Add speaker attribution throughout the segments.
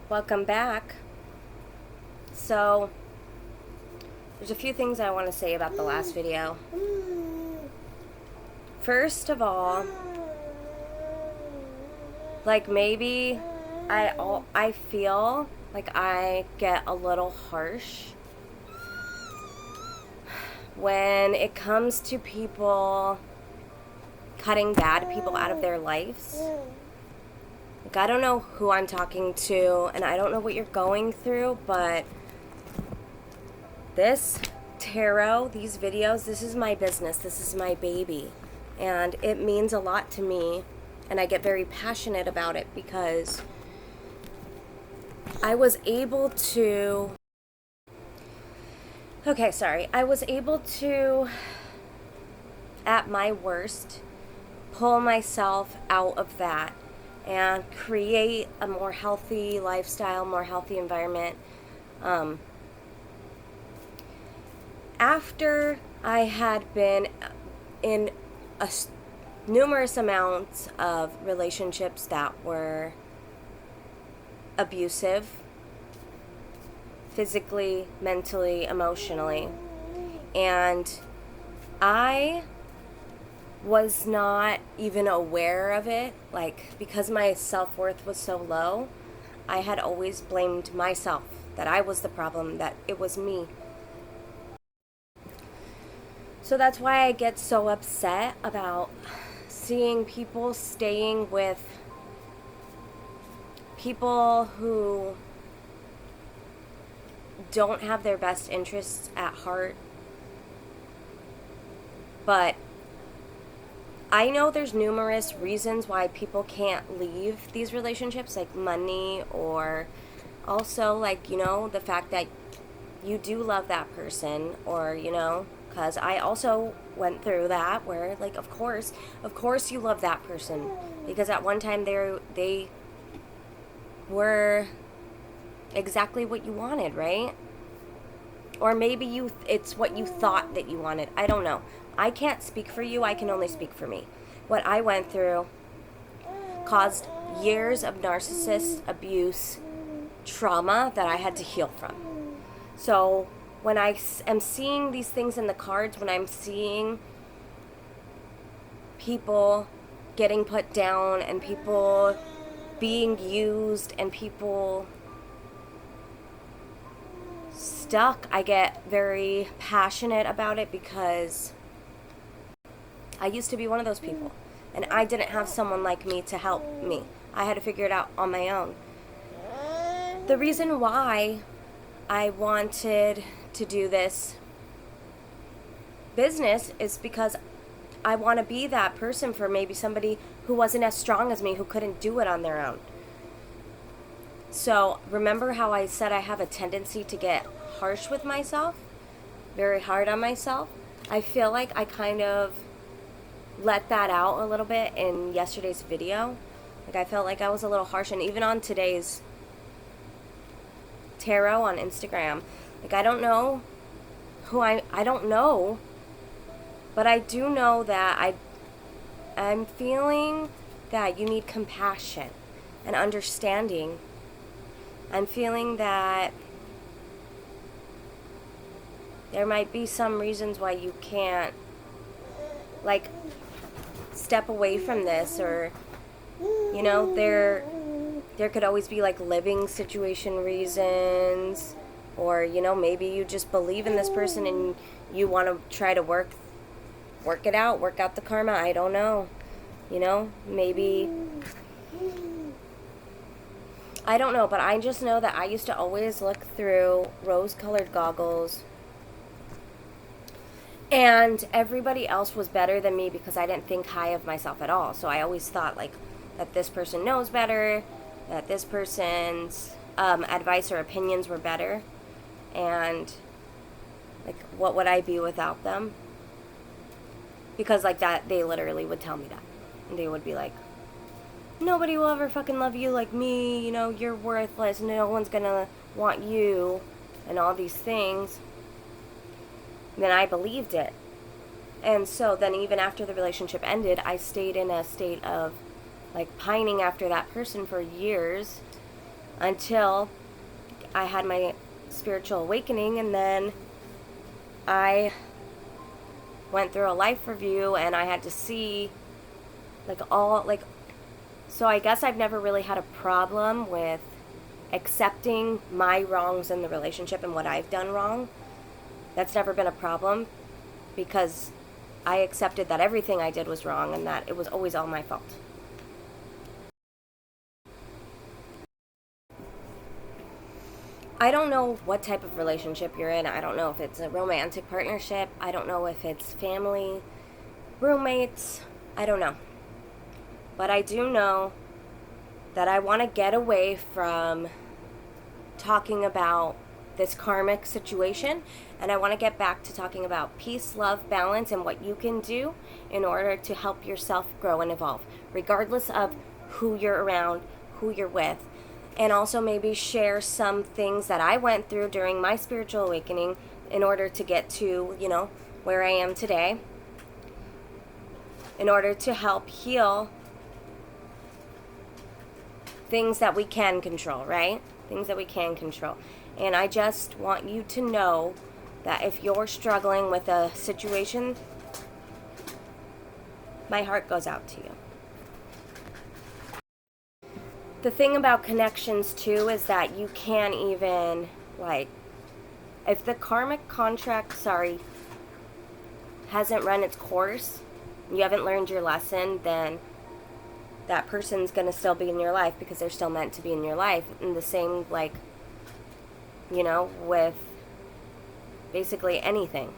Speaker 1: Welcome back. So, there's a few things I want to say about the last video. First of all, like maybe I feel like I get a little harsh when it comes to people cutting bad people out of their lives. Like, I don't know who I'm talking to, and I don't know what you're going through, but this tarot, these videos, this is my business. This is my baby. And it means a lot to me, and I get very passionate about it because I was able to... I was able to, at my worst, pull myself out of that and create a more healthy lifestyle, more healthy environment. After I had been in numerous amounts of relationships that were abusive, physically, mentally, emotionally, and I was not even aware of it, like, because my self-worth was so low, I had always blamed myself, that I was the problem, that it was me. So that's why I get so upset about seeing people staying with people who don't have their best interests at heart. But I know there's numerous reasons why people can't leave these relationships, like money, or also, like, you know, the fact that you do love that person, or, you know, because I also went through that where, like, of course you love that person because at one time they were exactly what you wanted, right? Or maybe it's what you thought that you wanted. I don't know. I can't speak for you. I can only speak for me. What I went through caused years of narcissist abuse trauma that I had to heal from. So when I am seeing these things in the cards, when I'm seeing people getting put down and people being used and people stuck, I get very passionate about it because I used to be one of those people, and I didn't have someone like me to help me. I had to figure it out on my own. The reason why I wanted to do this business is because I want to be that person for maybe somebody who wasn't as strong as me, who couldn't do it on their own. So remember how I said I have a tendency to get harsh with myself, very hard on myself? I feel like I kind of let that out a little bit in yesterday's video. Like, I felt like I was a little harsh, and even on today's tarot on Instagram. Like, I don't know who I don't know, but I do know that I'm feeling that you need compassion and understanding. I'm feeling that there might be some reasons why you can't, like, step away from this, or, you know, there could always be, like, living situation reasons, or, you know, maybe you just believe in this person and you want to try to work it out, work out the karma. I don't know. You know, maybe, I don't know, but I just know that I used to always look through rose-colored goggles, and everybody else was better than me because I didn't think high of myself at all. So I always thought, like, that this person knows better, that this person's advice or opinions were better, and, like, what would I be without them? Because, like, that, they literally would tell me that. And they would be like, nobody will ever fucking love you like me, you know, you're worthless, no one's gonna want you, and all these things. And then I believed it. And so then even after the relationship ended, I stayed in a state of, like, pining after that person for years. until I had my spiritual awakening, and then I went through a life review and I had to see so I guess I've never really had a problem with accepting my wrongs in the relationship and what I've done wrong. That's never been a problem because I accepted that everything I did was wrong and that it was always all my fault. I don't know what type of relationship you're in. I don't know if it's a romantic partnership. I don't know if it's family, roommates. I don't know. But I do know that I want to get away from talking about this karmic situation, and I want to get back to talking about peace, love, balance, and what you can do in order to help yourself grow and evolve, regardless of who you're around, who you're with. And also maybe share some things that I went through during my spiritual awakening in order to get to, where I am today, in order to help heal things that we can control, right? Things that we can control. And I just want you to know that if you're struggling with a situation, my heart goes out to you. The thing about connections too is that you can't even, if the karmic contract, hasn't run its course, you haven't learned your lesson, then that person's going to still be in your life because they're still meant to be in your life. And the same, with basically anything.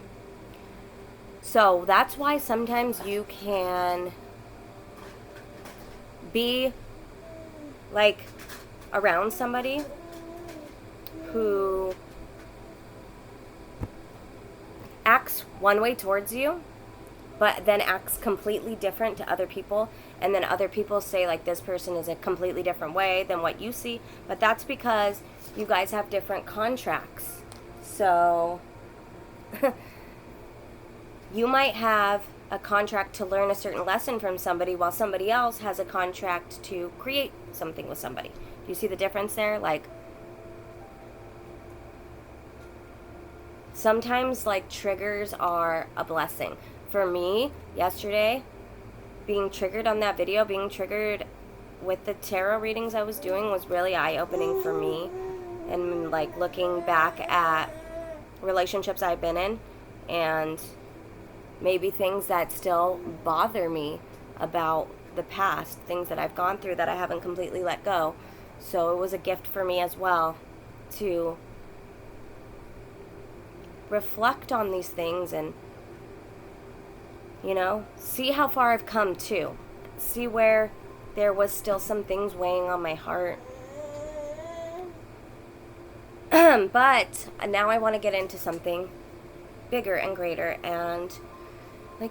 Speaker 1: So that's why sometimes you can be around somebody who acts one way towards you, but then acts completely different to other people, and then other people say this person is a completely different way than what you see, but that's because you guys have different contracts. So you might have a contract to learn a certain lesson from somebody while somebody else has a contract to create something with somebody. Do you see the difference there? Sometimes triggers are a blessing. For me, yesterday, being triggered on that video, being triggered with the tarot readings I was doing was really eye-opening for me. And looking back at relationships I've been in and maybe things that still bother me about the past, things that I've gone through that I haven't completely let go. So it was a gift for me as well to reflect on these things and, see how far I've come too. See where there was still some things weighing on my heart. But now I want to get into something bigger and greater and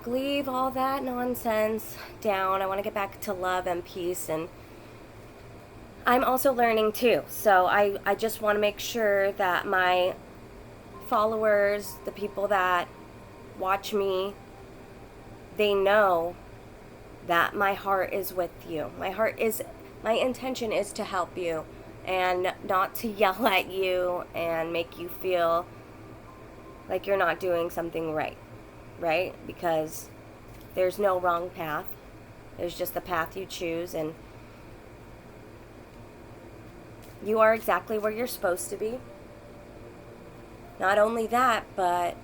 Speaker 1: leave all that nonsense down. I want to get back to love and peace, and I'm also learning too. So I just want to make sure that my followers, the people that watch me, they know that my heart is with you. My intention is to help you and not to yell at you and make you feel like you're not doing something right? Because there's no wrong path. There's just the path you choose, and you are exactly where you're supposed to be. Not only that, but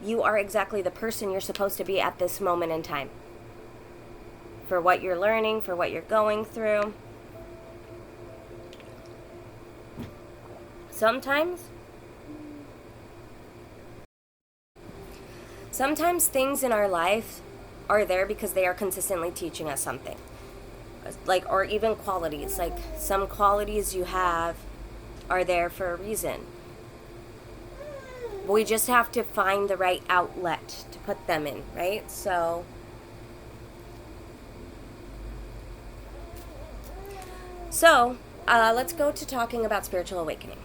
Speaker 1: you are exactly the person you're supposed to be at this moment in time. For what you're learning, for what you're going through. Sometimes things in our life are there because they are consistently teaching us something. Or even qualities. Some qualities you have are there for a reason. We just have to find the right outlet to put them in, right? So let's go to talking about spiritual awakening.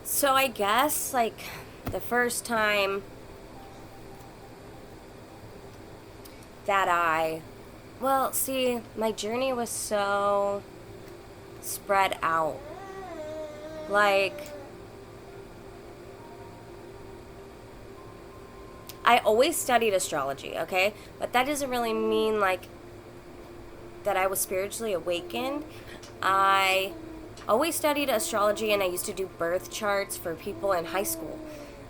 Speaker 1: So I guess the first time that well, see, my journey was so spread out. Like, I always studied astrology, okay? But that doesn't really mean like that I was spiritually awakened. I always studied astrology and I used to do birth charts for people in high school.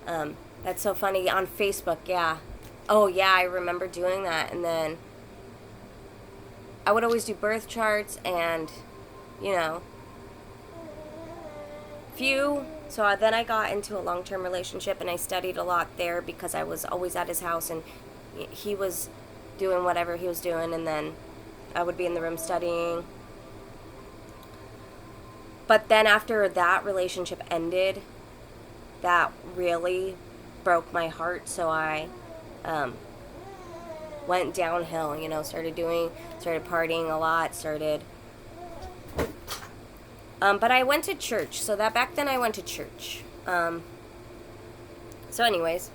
Speaker 1: That's so funny. On Facebook, yeah. Oh, yeah, I remember doing that. And then I would always do birth charts and, you know, few. So then I got into a long term relationship and I studied a lot there because I was always at his house and he was doing whatever he was doing. And then I would be in the room studying. But then after that relationship ended, that really broke my heart. So I went downhill, you know, started partying a lot, but I went to church. So that back then I went to church. So anyways,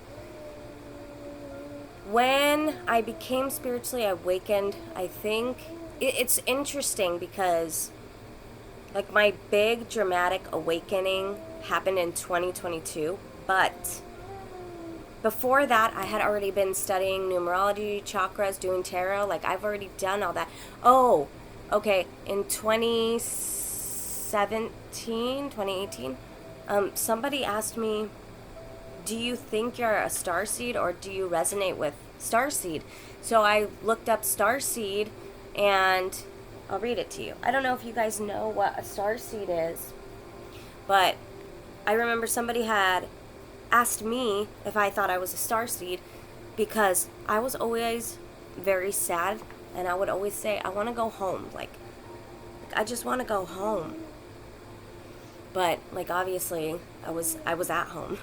Speaker 1: when I became spiritually awakened, I think it's interesting because like my big dramatic awakening happened in 2022, but before that I had already been studying numerology, chakras, doing tarot. Like I've already done all that. Oh, okay, in 2018, somebody asked me, do you think you're a starseed or do you resonate with starseed? So I looked up starseed and I'll read it to you. I don't know if you guys know what a starseed is, but I remember somebody had asked me if I thought I was a starseed because I was always very sad and I would always say, I want to go home. Like I just want to go home. But like obviously I was at home.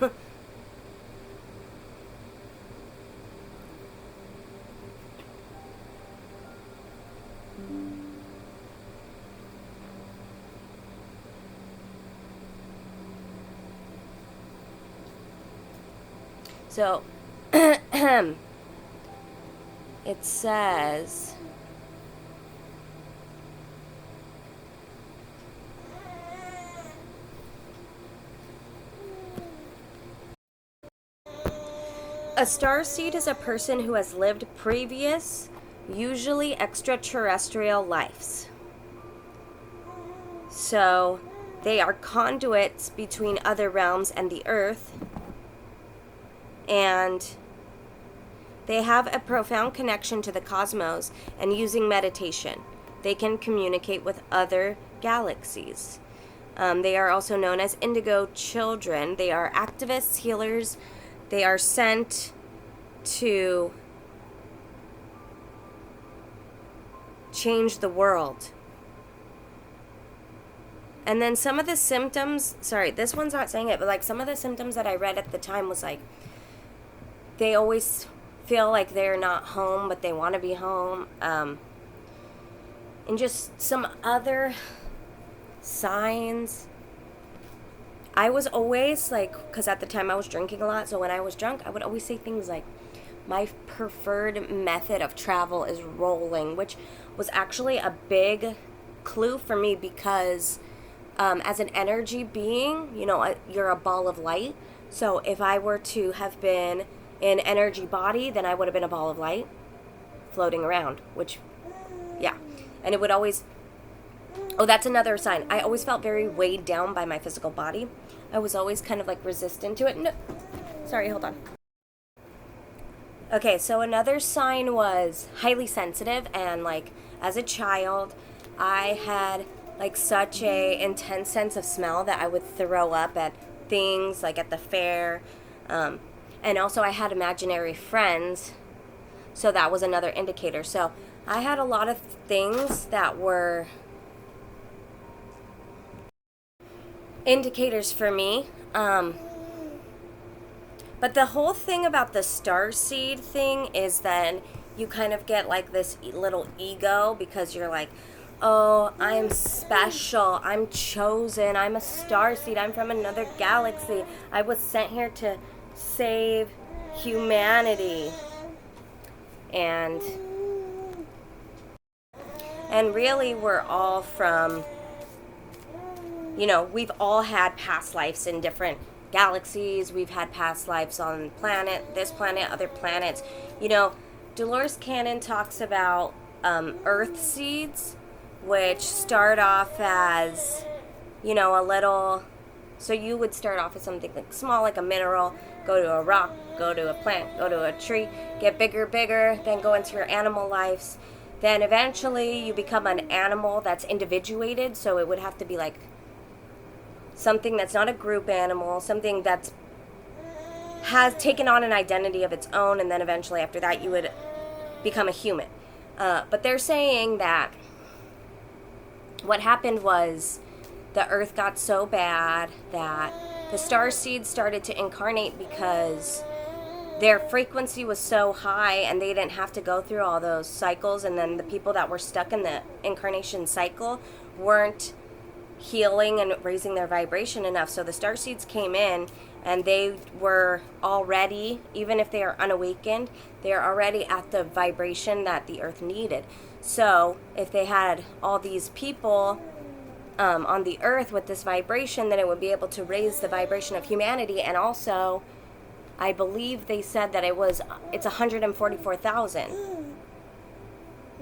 Speaker 1: So, it says, a starseed is a person who has lived previous, usually extraterrestrial lives. So, they are conduits between other realms and the earth, and they have a profound connection to the cosmos, and using meditation, they can communicate with other galaxies. They are also known as indigo children. They are activists, healers. They are sent to change the world. And then some of the symptoms, sorry, this one's not saying it, but like some of the symptoms that I read at the time was like, they always feel like they're not home, but they want to be home. And just some other signs. I was always like, because at the time I was drinking a lot, so when I was drunk, I would always say things like, my preferred method of travel is rolling, which was actually a big clue for me because as an energy being, you know, you're a ball of light. So if I were to have been in energy body, then I would have been a ball of light floating around, which, yeah. And it would always, oh, that's another sign. I always felt very weighed down by my physical body. I was always kind of like resistant to it. No, sorry, hold on. Okay, so another sign was highly sensitive, and like as a child, I had like such a intense sense of smell that I would throw up at things like at the fair. And also I had imaginary friends, so that was another indicator. So I had a lot of things that were indicators for me. But the whole thing about the starseed thing is that you kind of get like this little ego because you're like, oh, I'm special, I'm chosen, I'm a starseed, I'm from another galaxy, I was sent here to save humanity. And And really, we're all from, we've all had past lives in different galaxies. We've had past lives on this planet, other planets. Dolores Cannon talks about earth seeds, which start off as, a little. So you would start off with something like small, like a mineral, go to a rock, go to a plant, go to a tree, get bigger, then go into your animal lives. Then eventually you become an animal that's individuated, so it would have to be like something that's not a group animal, something that's has taken on an identity of its own, and then eventually after that you would become a human. But they're saying that what happened was the earth got so bad that the star seeds started to incarnate because their frequency was so high and they didn't have to go through all those cycles, and then the people that were stuck in the incarnation cycle weren't healing and raising their vibration enough. So the star seeds came in, and they were already, even if they are unawakened, they are already at the vibration that the earth needed. So if they had all these people on the earth with this vibration, then it would be able to raise the vibration of humanity. And also, I believe they said that it's 144,000.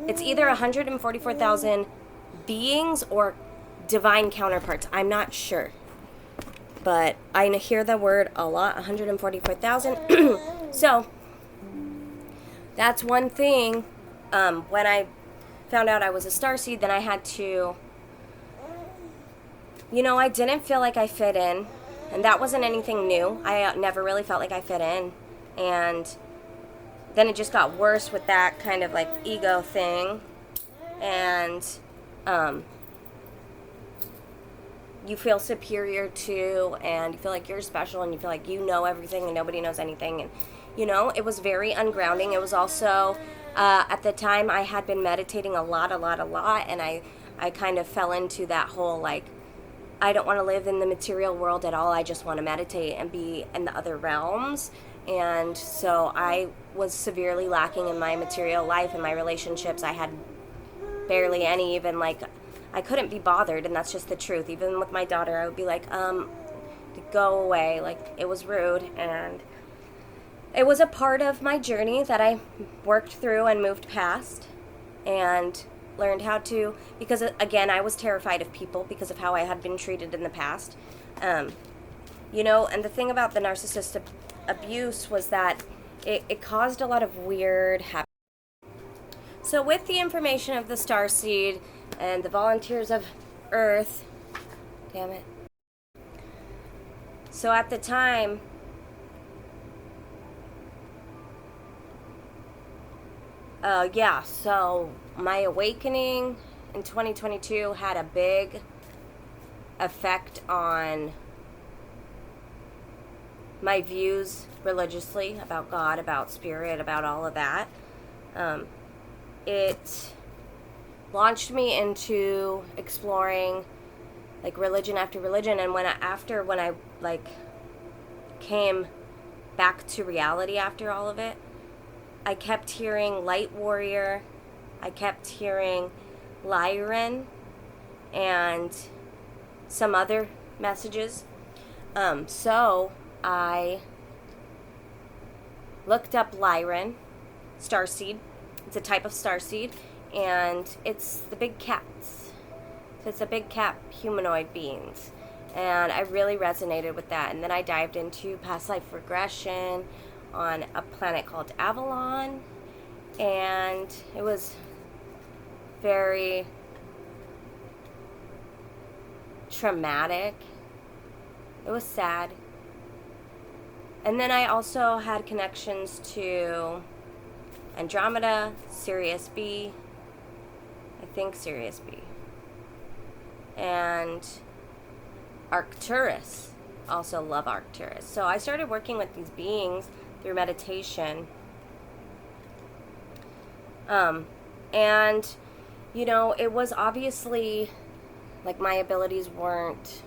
Speaker 1: It's either 144,000 beings or divine counterparts. I'm not sure. But I hear the word a lot, 144,000. So, that's one thing. When I found out I was a starseed, then I had to, I didn't feel like I fit in. And that wasn't anything new. I never really felt like I fit in. And then it just got worse with that kind of like ego thing. And you feel superior to, and you feel like you're special, and you feel like you know everything and nobody knows anything. And, it was very ungrounding. It was also, at the time, I had been meditating a lot. And I kind of fell into that whole, like, I don't want to live in the material world at all. I just want to meditate and be in the other realms. And so I was severely lacking in my material life and my relationships. I had barely any, even like, I couldn't be bothered, and that's just the truth. Even with my daughter, I would be like, go away. Like, it was rude. And it was a part of my journey that I worked through and moved past. And learned how to, because again, I was terrified of people because of how I had been treated in the past. And the thing about the narcissist abuse was that it caused a lot of weird habits. So with the information of the starseed and the volunteers of Earth, damn it. So at the time, so my awakening in 2022 had a big effect on my views religiously about God, about spirit, about all of that. It launched me into exploring like religion after religion, and when I like came back to reality after all of it, I kept hearing Light Warrior, I kept hearing Lyran, and some other messages. So I looked up Lyran, starseed. It's a type of starseed, and it's the big cats. So it's the big cat humanoid beings. And I really resonated with that. And then I dived into past life regression on a planet called Avalon, and it was very traumatic. It was sad. And then I also had connections to Andromeda, Sirius B, I think Sirius B, and Arcturus. Also love Arcturus. So I started working with these beings through meditation. And, it was obviously, like, my abilities weren't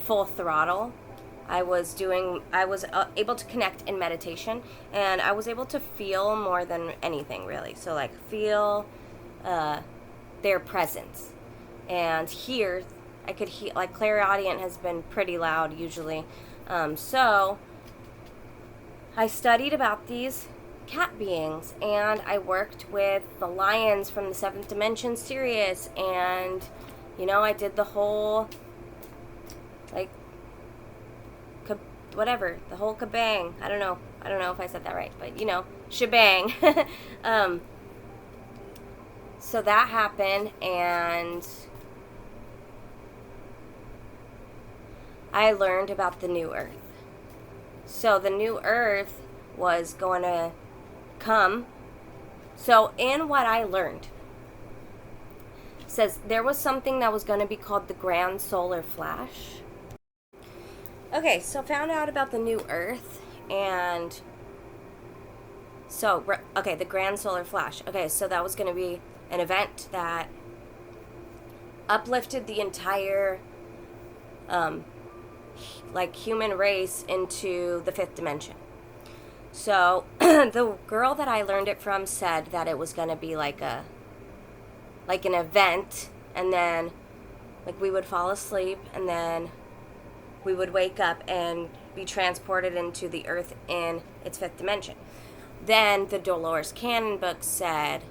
Speaker 1: full throttle. I was able to connect in meditation, and I was able to feel more than anything, really. So, like, feel their presence. And here, I could hear, like, clairaudient has been pretty loud usually. So, I studied about these cat beings, and I worked with the lions from the Seventh Dimension Sirius, and, I did the whole, like, whatever, the whole kabang. I don't know if I said that right, but shebang. So that happened, and I learned about the new earth. So the new earth was going to come. So in what I learned, it says there was something that was going to be called the grand solar flash. Okay, so found out about the new earth, and so, okay, the grand solar flash. Okay, so that was going to be an event that uplifted the entire human race into the fifth dimension. So the girl that I learned it from said that it was going to be like an event, and then we would fall asleep, and then we would wake up and be transported into the earth in its fifth dimension. Then the Dolores Cannon book said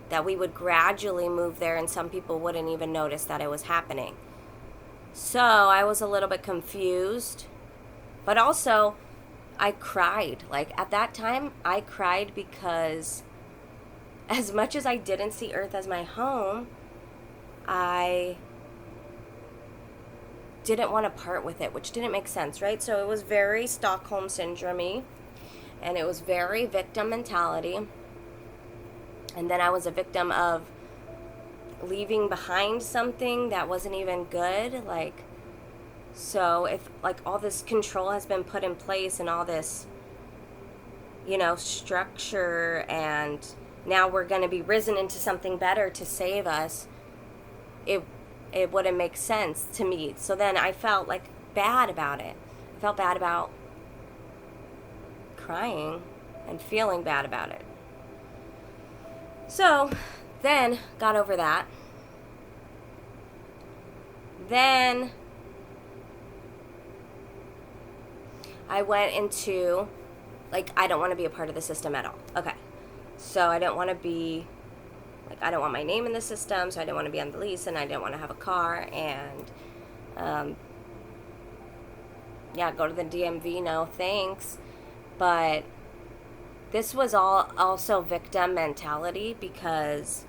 Speaker 1: that we would gradually move there, and some people wouldn't even notice that it was happening. So I was a little bit confused, but also I cried. At that time, I cried because as much as I didn't see Earth as my home, I didn't want to part with it, which didn't make sense, right? So it was very Stockholm Syndrome-y, and it was very victim mentality. And then I was a victim of leaving behind something that wasn't even good. So if all this control has been put in place, and all this, structure, and now we're going to be risen into something better to save us, it wouldn't make sense to me. So then I felt bad about it. I felt bad about crying and feeling bad about it. So then got over that. Then I went into I don't want to be a part of the system at all. Okay. So I didn't want to be I don't want my name in the system, so I didn't want to be on the lease, and I didn't want to have a car, and go to the DMV, no thanks. But this was all also victim mentality, because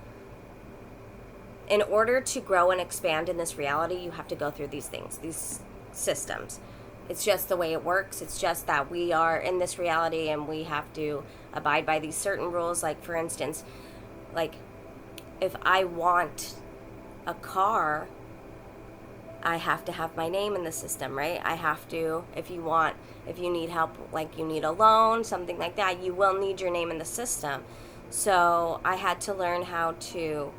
Speaker 1: in order to grow and expand in this reality, you have to go through these things, these systems. It's just the way it works. It's just that we are in this reality, and we have to abide by these certain rules. For instance, if I want a car, I have to have my name in the system, right? I have to, if you need help, you need a loan, something like that, you will need your name in the system. So I had to learn how to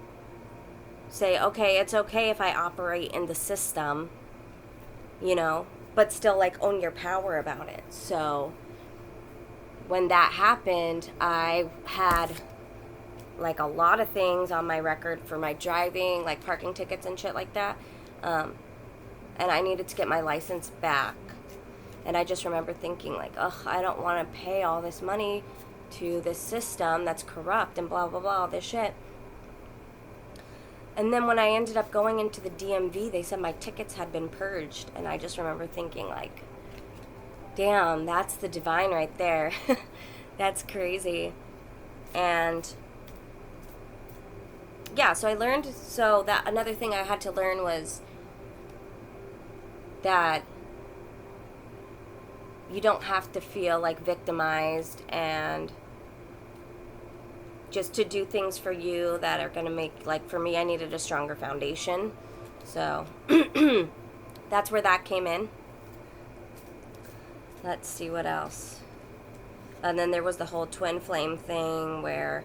Speaker 1: say, okay, it's okay if I operate in the system, but still own your power about it. So when that happened, I had a lot of things on my record for my driving, parking tickets and shit like that. And I needed to get my license back. And I just remember thinking I don't want to pay all this money to this system that's corrupt and blah, blah, blah, all this shit. And then when I ended up going into the DMV, they said my tickets had been purged. And I just remember thinking damn, that's the divine right there. That's crazy. And yeah, so I learned, so that another thing I had to learn was that you don't have to feel victimized, and just to do things for you that are going to make, for me, I needed a stronger foundation. So that's where that came in. Let's see what else. And then there was the whole twin flame thing, where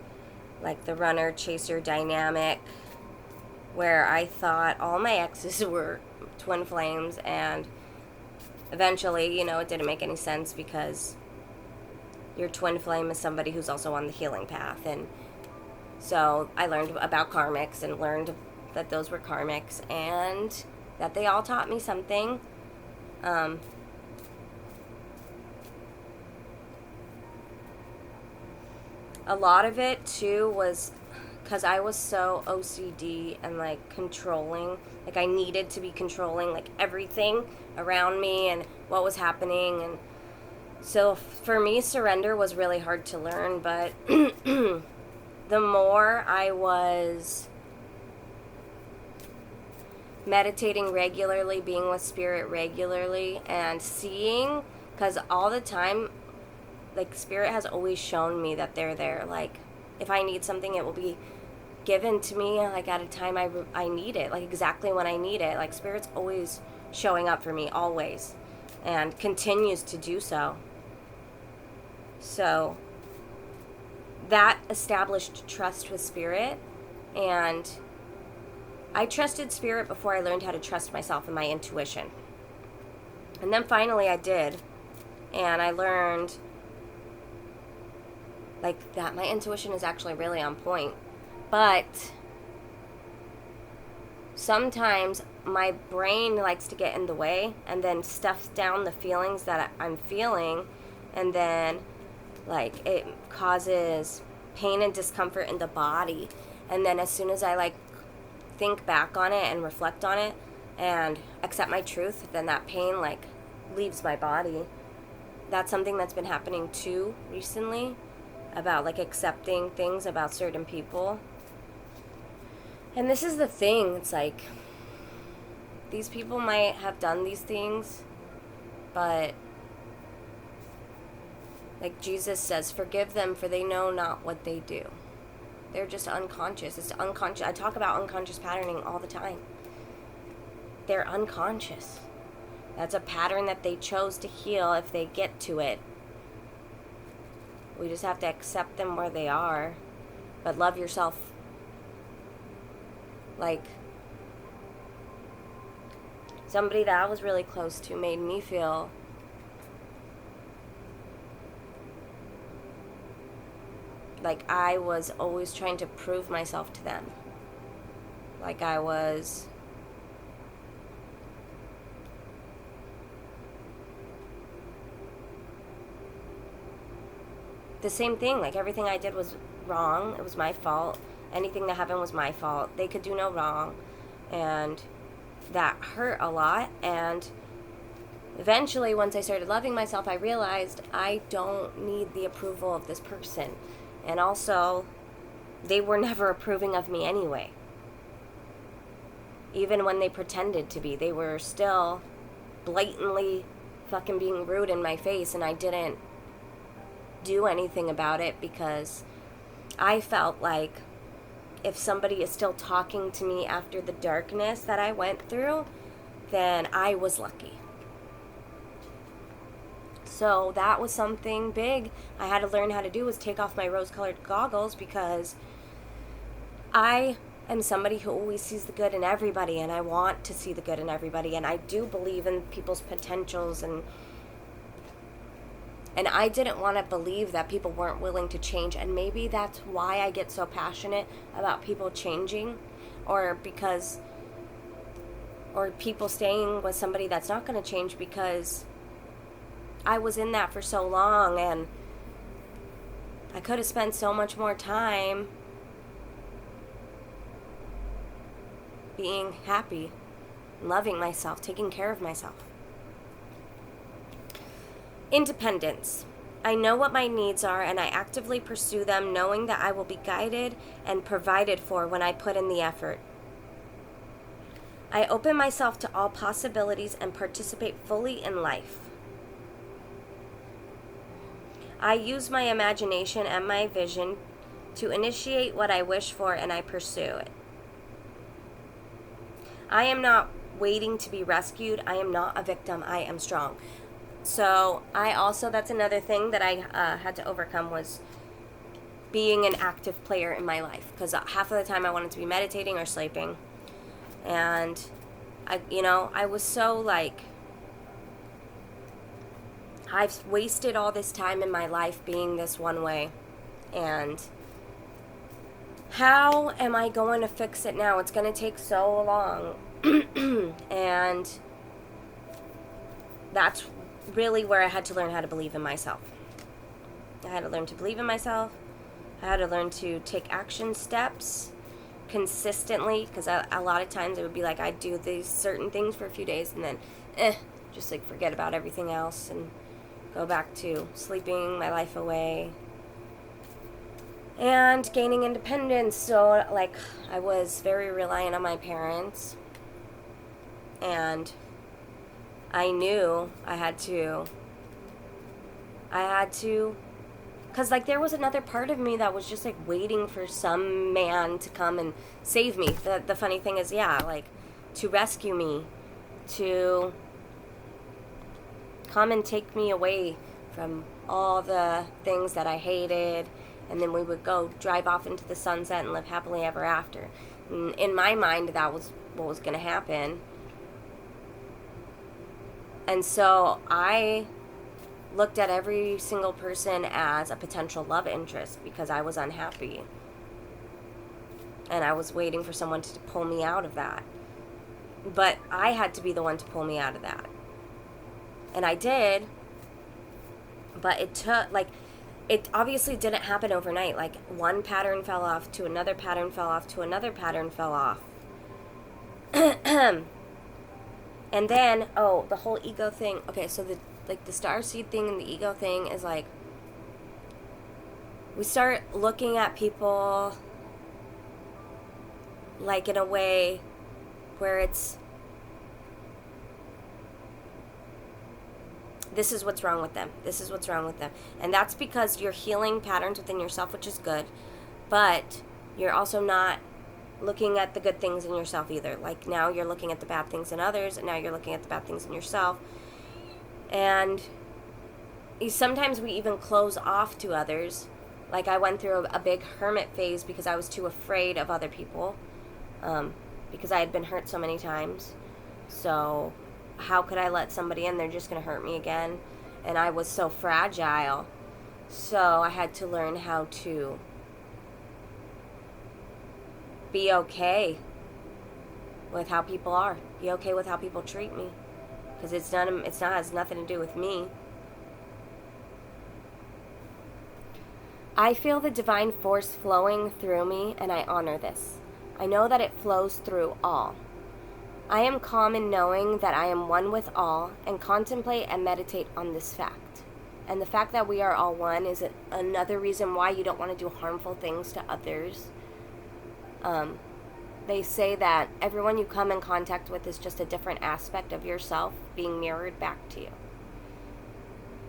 Speaker 1: the runner chaser dynamic, where I thought all my exes were twin flames, and eventually, it didn't make any sense because your twin flame is somebody who's also on the healing path. And so I learned about karmics and learned that those were karmics and that they all taught me something. A lot of it too was because I was so OCD and like controlling. Like I needed to be controlling like everything around me and what was happening. And so for me, surrender was really hard to learn. But the more I was meditating regularly, being with spirit regularly, and seeing, because all the time, like, spirit has always shown me that they're there. Like, if I need something, it will be given to me, like, at a time I need it, like, exactly when I need it. Like, spirit's always showing up for me, always, and continues to do so. So that established trust with spirit, and I trusted spirit before I learned how to trust myself and my intuition. And then finally I did, and I learned like that my intuition is actually really on point. But sometimes my brain likes to get in the way and then stuffs down the feelings that I'm feeling, and then like it causes pain and discomfort in the body. And then as soon as I like think back on it and reflect on it and accept my truth, then that pain like leaves my body. That's something that's been happening too recently, about like accepting things about certain people. And this is the thing, it's like these people might have done these things, but like Jesus says, forgive them for they know not what they do. They're just unconscious. It's unconscious. I talk about unconscious patterning all the time. They're unconscious. That's a pattern that they chose to heal if they get to it. We just have to accept them where they are, but love yourself. Like, somebody that I was really close to made me feel like I was always trying to prove myself to them. Like I was the same thing. Like everything I did was wrong. It was my fault. Anything that happened was my fault. They could do no wrong. And that hurt a lot. And eventually, once I started loving myself, I realized I don't need the approval of this person. And also, they were never approving of me anyway. Even when they pretended to be, they were still blatantly fucking being rude in my face, and I didn't do anything about it because I felt like if somebody is still talking to me after the darkness that I went through, then I was lucky. So that was something big I had to learn how to do, was take off my rose-colored goggles, because I am somebody who always sees the good in everybody, and I want to see the good in everybody, and I do believe in people's potentials, and I didn't want to believe that people weren't willing to change. And maybe that's why I get so passionate about people changing, or people staying with somebody that's not going to change, because I was in that for so long, and I could have spent so much more time being happy, loving myself, taking care of myself. Independence. I know what my needs are, and I actively pursue them, knowing that I will be guided and provided for when I put in the effort. I open myself to all possibilities and participate fully in life. I use my imagination and my vision to initiate what I wish for, and I pursue it. I am not waiting to be rescued. I am not a victim. I am strong. So that's another thing that I had to overcome, was being an active player in my life. Because half of the time I wanted to be meditating or sleeping. And I was so like I've wasted all this time in my life being this one way. And how am I going to fix it now? It's going to take so long. And that's really where I had to learn how to believe in myself. I had to learn to believe in myself. I had to learn to take action steps consistently, because a lot of times it would be like I'd do these certain things for a few days and then just like forget about everything else and go back to sleeping my life away and gaining independence. So like I was very reliant on my parents, and I knew I had to, because like there was another part of me that was just like waiting for some man to come and save me. The funny thing is, yeah, like to rescue me, to come and take me away from all the things that I hated, and then we would go drive off into the sunset and live happily ever after. In my mind, that was what was going to happen. And so I looked at every single person as a potential love interest because I was unhappy. And I was waiting for someone to pull me out of that. But I had to be the one to pull me out of that. And I did. But it took, like, it obviously didn't happen overnight. Like, one pattern fell off to another pattern fell off to another pattern fell off. And then, the whole ego thing. Okay, so the starseed thing and the ego thing is like, we start looking at people like in a way where it's, this is what's wrong with them. This is what's wrong with them. And that's because you're healing patterns within yourself, which is good. But you're also not looking at the good things in yourself either. Like now you're looking at the bad things in others, and now you're looking at the bad things in yourself. And sometimes we even close off to others. Like I went through a big hermit phase because I was too afraid of other people, because I had been hurt so many times. So how could I let somebody in? They're just going to hurt me again. And I was so fragile. So I had to learn how to be okay with how people are. Be okay with how people treat me. Because has nothing to do with me. I feel the divine force flowing through me, and I honor this. I know that it flows through all. I am calm in knowing that I am one with all, and contemplate and meditate on this fact. And the fact that we are all one is another reason why you don't want to do harmful things to others. They say that everyone you come in contact with is just a different aspect of yourself being mirrored back to you.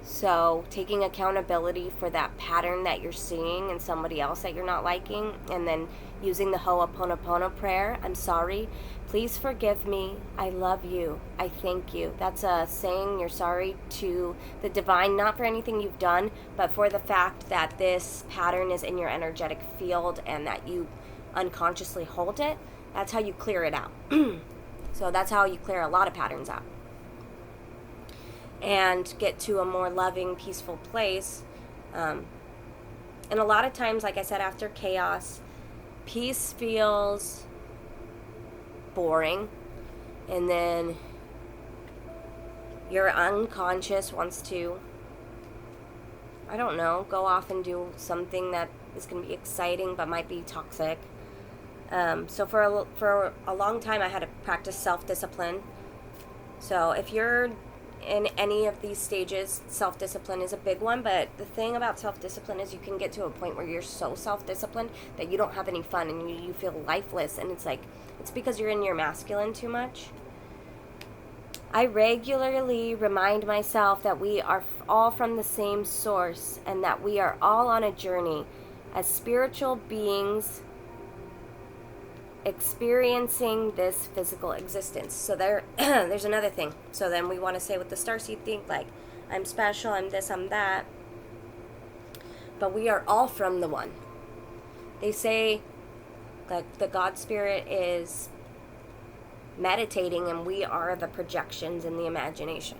Speaker 1: So taking accountability for that pattern that you're seeing in somebody else that you're not liking, and then using the Ho'oponopono prayer, I'm sorry, please forgive me, I love you, I thank you. That's a saying you're sorry to the divine, not for anything you've done, but for the fact that this pattern is in your energetic field and that you unconsciously hold it. That's how you clear it out. So that's how you clear a lot of patterns out and get to a more loving, peaceful place. And a lot of times, like I said, after chaos, peace feels boring, and then your unconscious wants to, I don't know, go off and do something that is going to be exciting but might be toxic. So for a long time, I had to practice self-discipline. So if you're in any of these stages, self-discipline is a big one. But the thing about self-discipline is you can get to a point where you're so self-disciplined that you don't have any fun and you feel lifeless. And it's because you're in your masculine too much. I regularly remind myself that we are all from the same source and that we are all on a journey as spiritual beings experiencing this physical existence. So there's another thing. So then we want to say with the starseed thing, like, I'm special, I'm this, I'm that. But we are all from the one. They say, like, the God spirit is meditating and we are the projections in the imagination.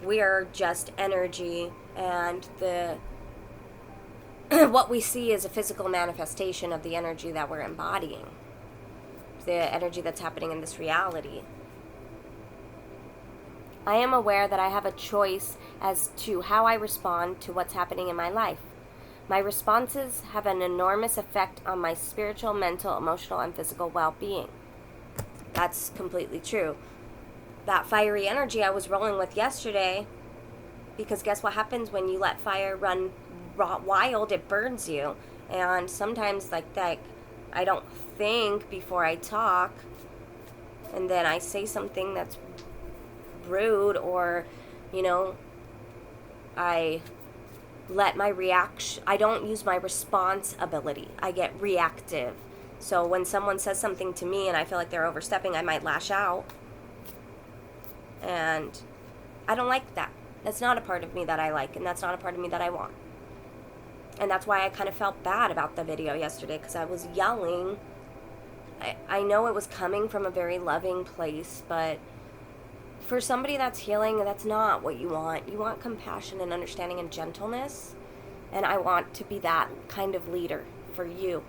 Speaker 1: we are just energy, and the what we see is a physical manifestation of the energy that we're embodying, the energy that's happening in this reality. I am aware that I have a choice as to how I respond to what's happening in my life. My responses have an enormous effect on my spiritual, mental, emotional, and physical well-being. That's completely true. That fiery energy I was rolling with yesterday, because guess what happens when you let fire run wild? It burns you. And sometimes like that, I don't think before I talk, and then I say something that's rude, or I let my reaction, I don't use my response ability. I get reactive. So when someone says something to me and I feel like they're overstepping, I might lash out. And I don't like that. That's not a part of me that I like, and that's not a part of me that I want. And that's why I kind of felt bad about the video yesterday, because I was yelling. I know it was coming from a very loving place, but for somebody that's healing, that's not what you want. You want compassion and understanding and gentleness. And I want to be that kind of leader for you,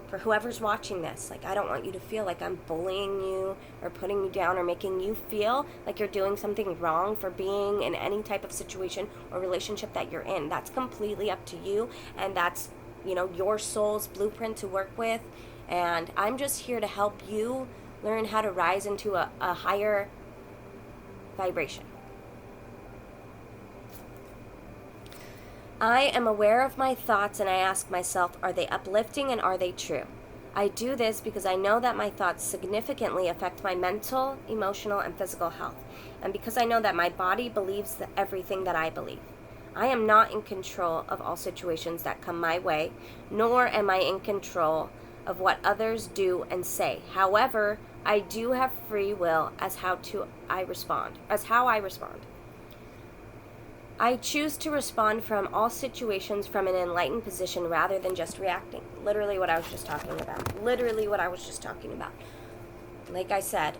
Speaker 1: for whoever's watching this. Like, I don't want you to feel like I'm bullying you or putting you down or making you feel like you're doing something wrong for being in any type of situation or relationship that you're in. That's completely up to you, and that's, your soul's blueprint to work with. And I'm just here to help you learn how to rise into a higher vibration. I am aware of my thoughts, and I ask myself, are they uplifting and are they true? I do this because I know that my thoughts significantly affect my mental, emotional, and physical health, and because I know that my body believes everything that I believe. I am not in control of all situations that come my way, nor am I in control of what others do and say. However, I do have free will as how I respond. I choose to respond from all situations from an enlightened position rather than just reacting. Literally what I was just talking about. Like I said,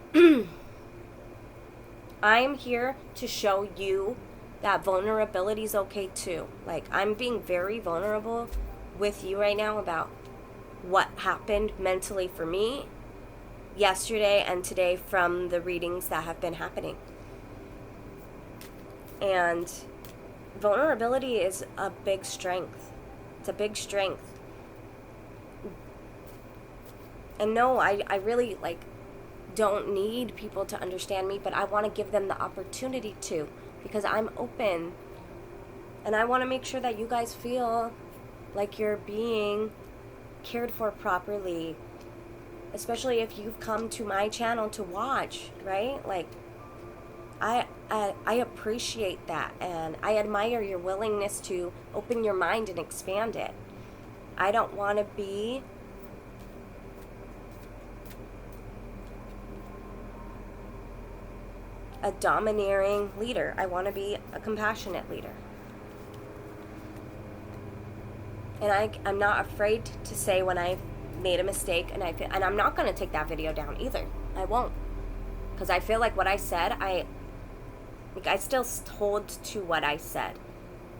Speaker 1: I'm here to show you that vulnerability is okay too. Like, I'm being very vulnerable with you right now about what happened mentally for me yesterday and today from the readings that have been happening. And vulnerability is a big strength. It's a big strength. And no, I really don't need people to understand me, but I want to give them the opportunity to, because I'm open. And I want to make sure that you guys feel like you're being cared for properly, especially if you've come to my channel to watch, right? Like, I appreciate that, and I admire your willingness to open your mind and expand it. I don't want to be a domineering leader. I want to be a compassionate leader. And I'm not afraid to say when I've made a mistake, and I'm not going to take that video down either. I won't. Because I feel like what I said, I still hold to what I said,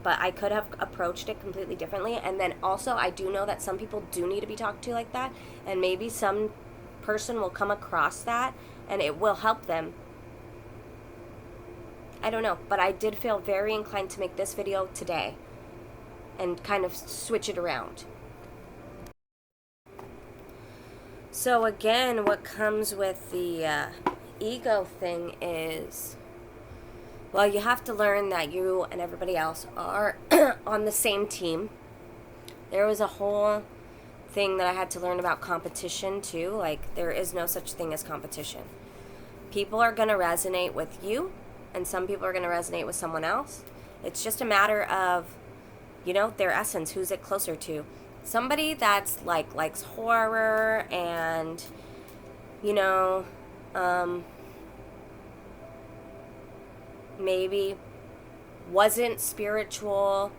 Speaker 1: but I could have approached it completely differently. And then also, I do know that some people do need to be talked to like that, and maybe some person will come across that and it will help them. I don't know, but I did feel very inclined to make this video today and kind of switch it around. So again, what comes with the ego thing is, well, you have to learn that you and everybody else are on the same team. There was a whole thing that I had to learn about competition too. Like, there is no such thing as competition. People are going to resonate with you, and some people are going to resonate with someone else. It's just a matter of, their essence. Who's it closer to? Somebody that's likes horror and, maybe wasn't spiritual,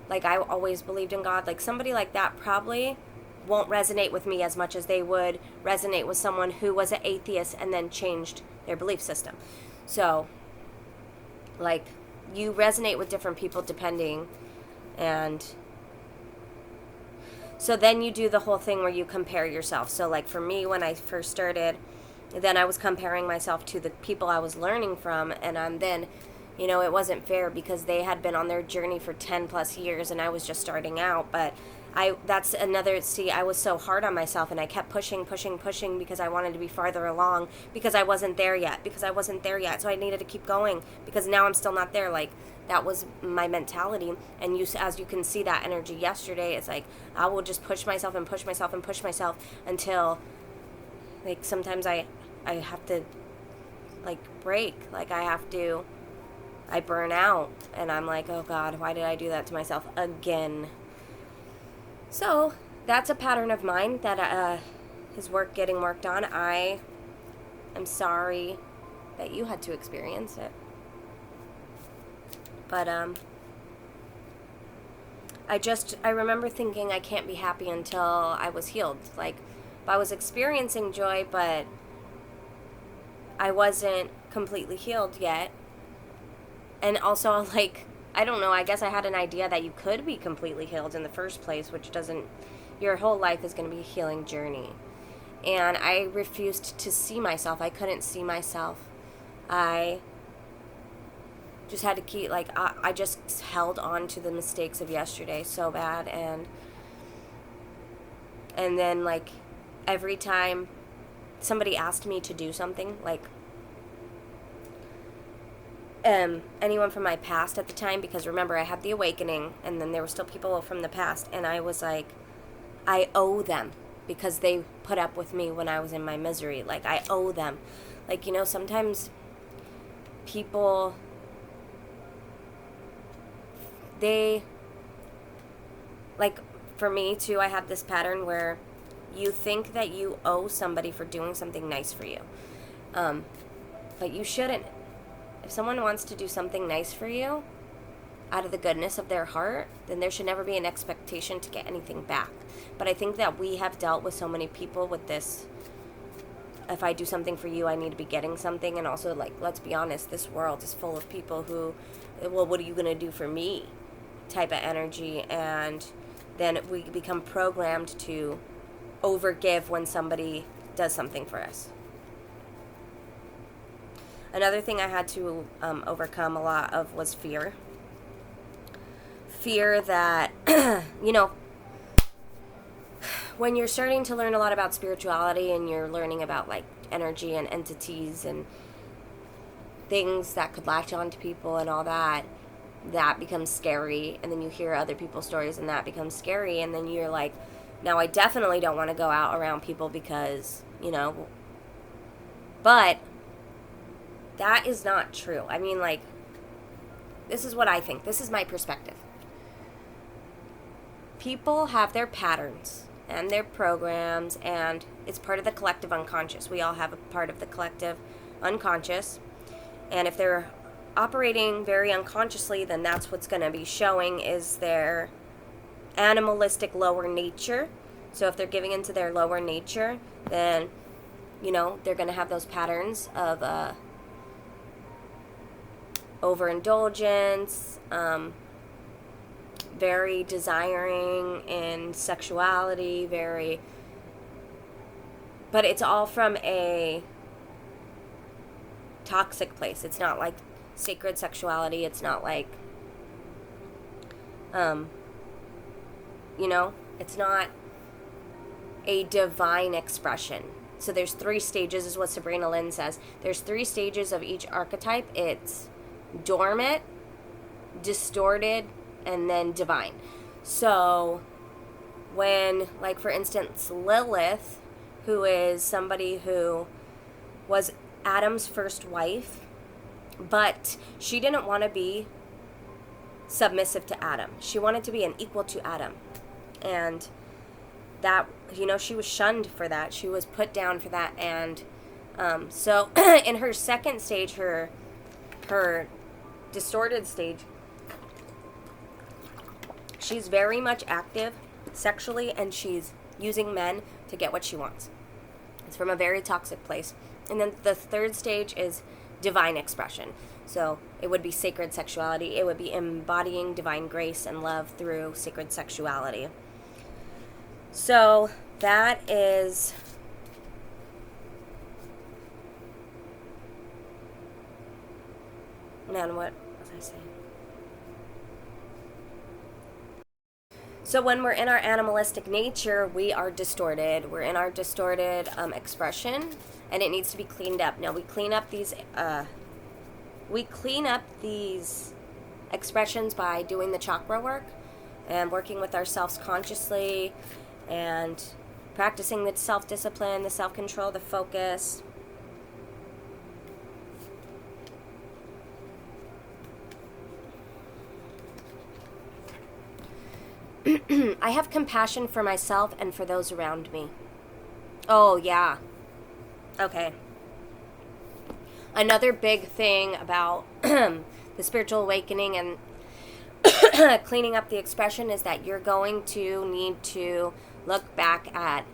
Speaker 1: like I always believed in God, like somebody like that probably won't resonate with me as much as they would resonate with someone who was an atheist and then changed their belief system. So, like, you resonate with different people depending. And so then you do the whole thing where you compare yourself. So like for me, when I first started, then I was comparing myself to the people I was learning from, and then, you know, it wasn't fair because they had been on their journey for 10 plus years and I was just starting out. But that's another, see, I was so hard on myself and I kept pushing because I wanted to be farther along, because I wasn't there yet, so I needed to keep going because now I'm still not there. Like, that was my mentality. And as you can see, that energy yesterday, it's like I will just push myself until, like, sometimes I have to, like, break. Like, I burn out and I'm like, oh God, why did I do that to myself again? So that's a pattern of mine that is getting worked on. I am sorry that you had to experience it. But I remember thinking I can't be happy until I was healed. Like, I was experiencing joy, but I wasn't completely healed yet. And also, like, I don't know, I guess I had an idea that you could be completely healed in the first place, which doesn't, your whole life is going to be a healing journey. And I refused to see myself. I couldn't see myself. I just had to keep, like, I just held on to the mistakes of yesterday so bad. And then, like, every time somebody asked me to do something, like, anyone from my past at the time, because remember, I had the awakening, and then there were still people from the past, and I was like, I owe them, because they put up with me when I was in my misery. Like, I owe them. Like, you know, sometimes people, they, like, for me too, I have this pattern where you think that you owe somebody for doing something nice for you, but you shouldn't. If someone wants to do something nice for you out of the goodness of their heart, then there should never be an expectation to get anything back. But I think that we have dealt with so many people with this, if I do something for you, I need to be getting something. And also, like, let's be honest, this world is full of people who, well, what are you going to do for me type of energy. And then we become programmed to overgive when somebody does something for us. Another thing I had to overcome a lot of was fear. Fear that, you know, when you're starting to learn a lot about spirituality and you're learning about, like, energy and entities and things that could latch on to people and all that, that becomes scary. And then you hear other people's stories and that becomes scary. And then you're like, now I definitely don't want to go out around people because, you know, but that is not true. I mean, like, this is what I think. This is my perspective. People have their patterns and their programs, and it's part of the collective unconscious. We all have a part of the collective unconscious. And if they're operating very unconsciously, then that's what's going to be showing is their animalistic lower nature. So if they're giving into their lower nature, then, you know, they're going to have those patterns of overindulgence, very desiring in sexuality, but it's all from a toxic place. It's not like sacred sexuality. It's not like, you know, it's not a divine expression. So there's 3 stages, is what Sabrina Lynn says. There's 3 stages of each archetype. It's dormant, distorted, and then divine. So when, like, for instance, Lilith, who is somebody who was Adam's first wife, but she didn't want to be submissive to Adam. She wanted to be an equal to Adam. And that, you know, she was shunned for that. She was put down for that. And so in her second stage, her distorted stage, she's very much active sexually, and she's using men to get what she wants. It's from a very toxic place. And then the third stage is divine expression. So it would be sacred sexuality. It would be embodying divine grace and love through sacred sexuality. So that is... Man, what was I saying? So when we're in our animalistic nature, we are distorted. We're in our distorted expression, and it needs to be cleaned up. Now we clean up these expressions by doing the chakra work and working with ourselves consciously and practicing the self-discipline, the self-control, the focus. I have compassion for myself and for those around me. Oh, yeah. Okay. Another big thing about the spiritual awakening and cleaning up the expression is that you're going to need to look back at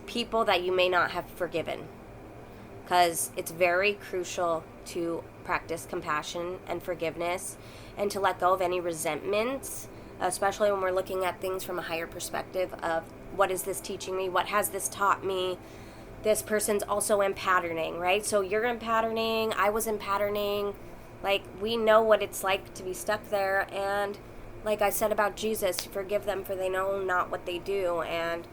Speaker 1: people that you may not have forgiven. Because it's very crucial to practice compassion and forgiveness and to let go of any resentments, especially when we're looking at things from a higher perspective of what is this teaching me? What has this taught me? This person's also in patterning, right? So you're in patterning, I was in patterning. Like, we know what it's like to be stuck there. And like I said about Jesus, forgive them for they know not what they do. And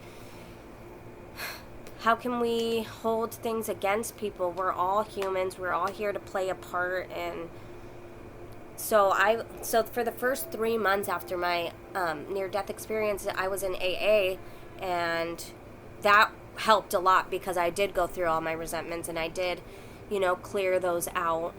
Speaker 1: how can we hold things against people? We're all humans. We're all here to play a part. And so for the first 3 months after my near-death experience, I was in AA, and that helped a lot because I did go through all my resentments and I did, clear those out.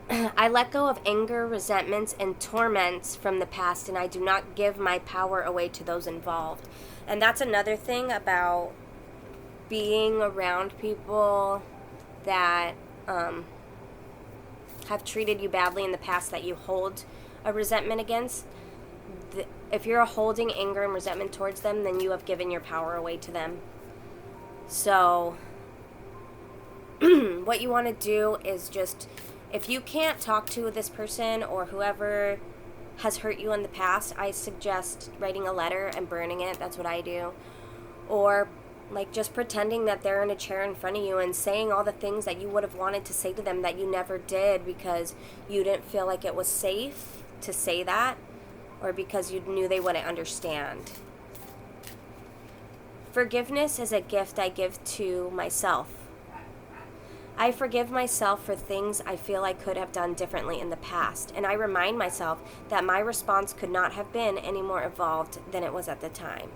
Speaker 1: I let go of anger, resentments, and torments from the past, and I do not give my power away to those involved. And that's another thing about being around people that have treated you badly in the past that you hold a resentment against. If you're holding anger and resentment towards them, then you have given your power away to them. So what you want to do is just, if you can't talk to this person or whoever has hurt you in the past, I suggest writing a letter and burning it. That's what I do. Or like just pretending that they're in a chair in front of you and saying all the things that you would have wanted to say to them that you never did because you didn't feel like it was safe to say that, or because you knew they wouldn't understand. Forgiveness is a gift I give to myself. I forgive myself for things I feel I could have done differently in the past, and I remind myself that my response could not have been any more evolved than it was at the time.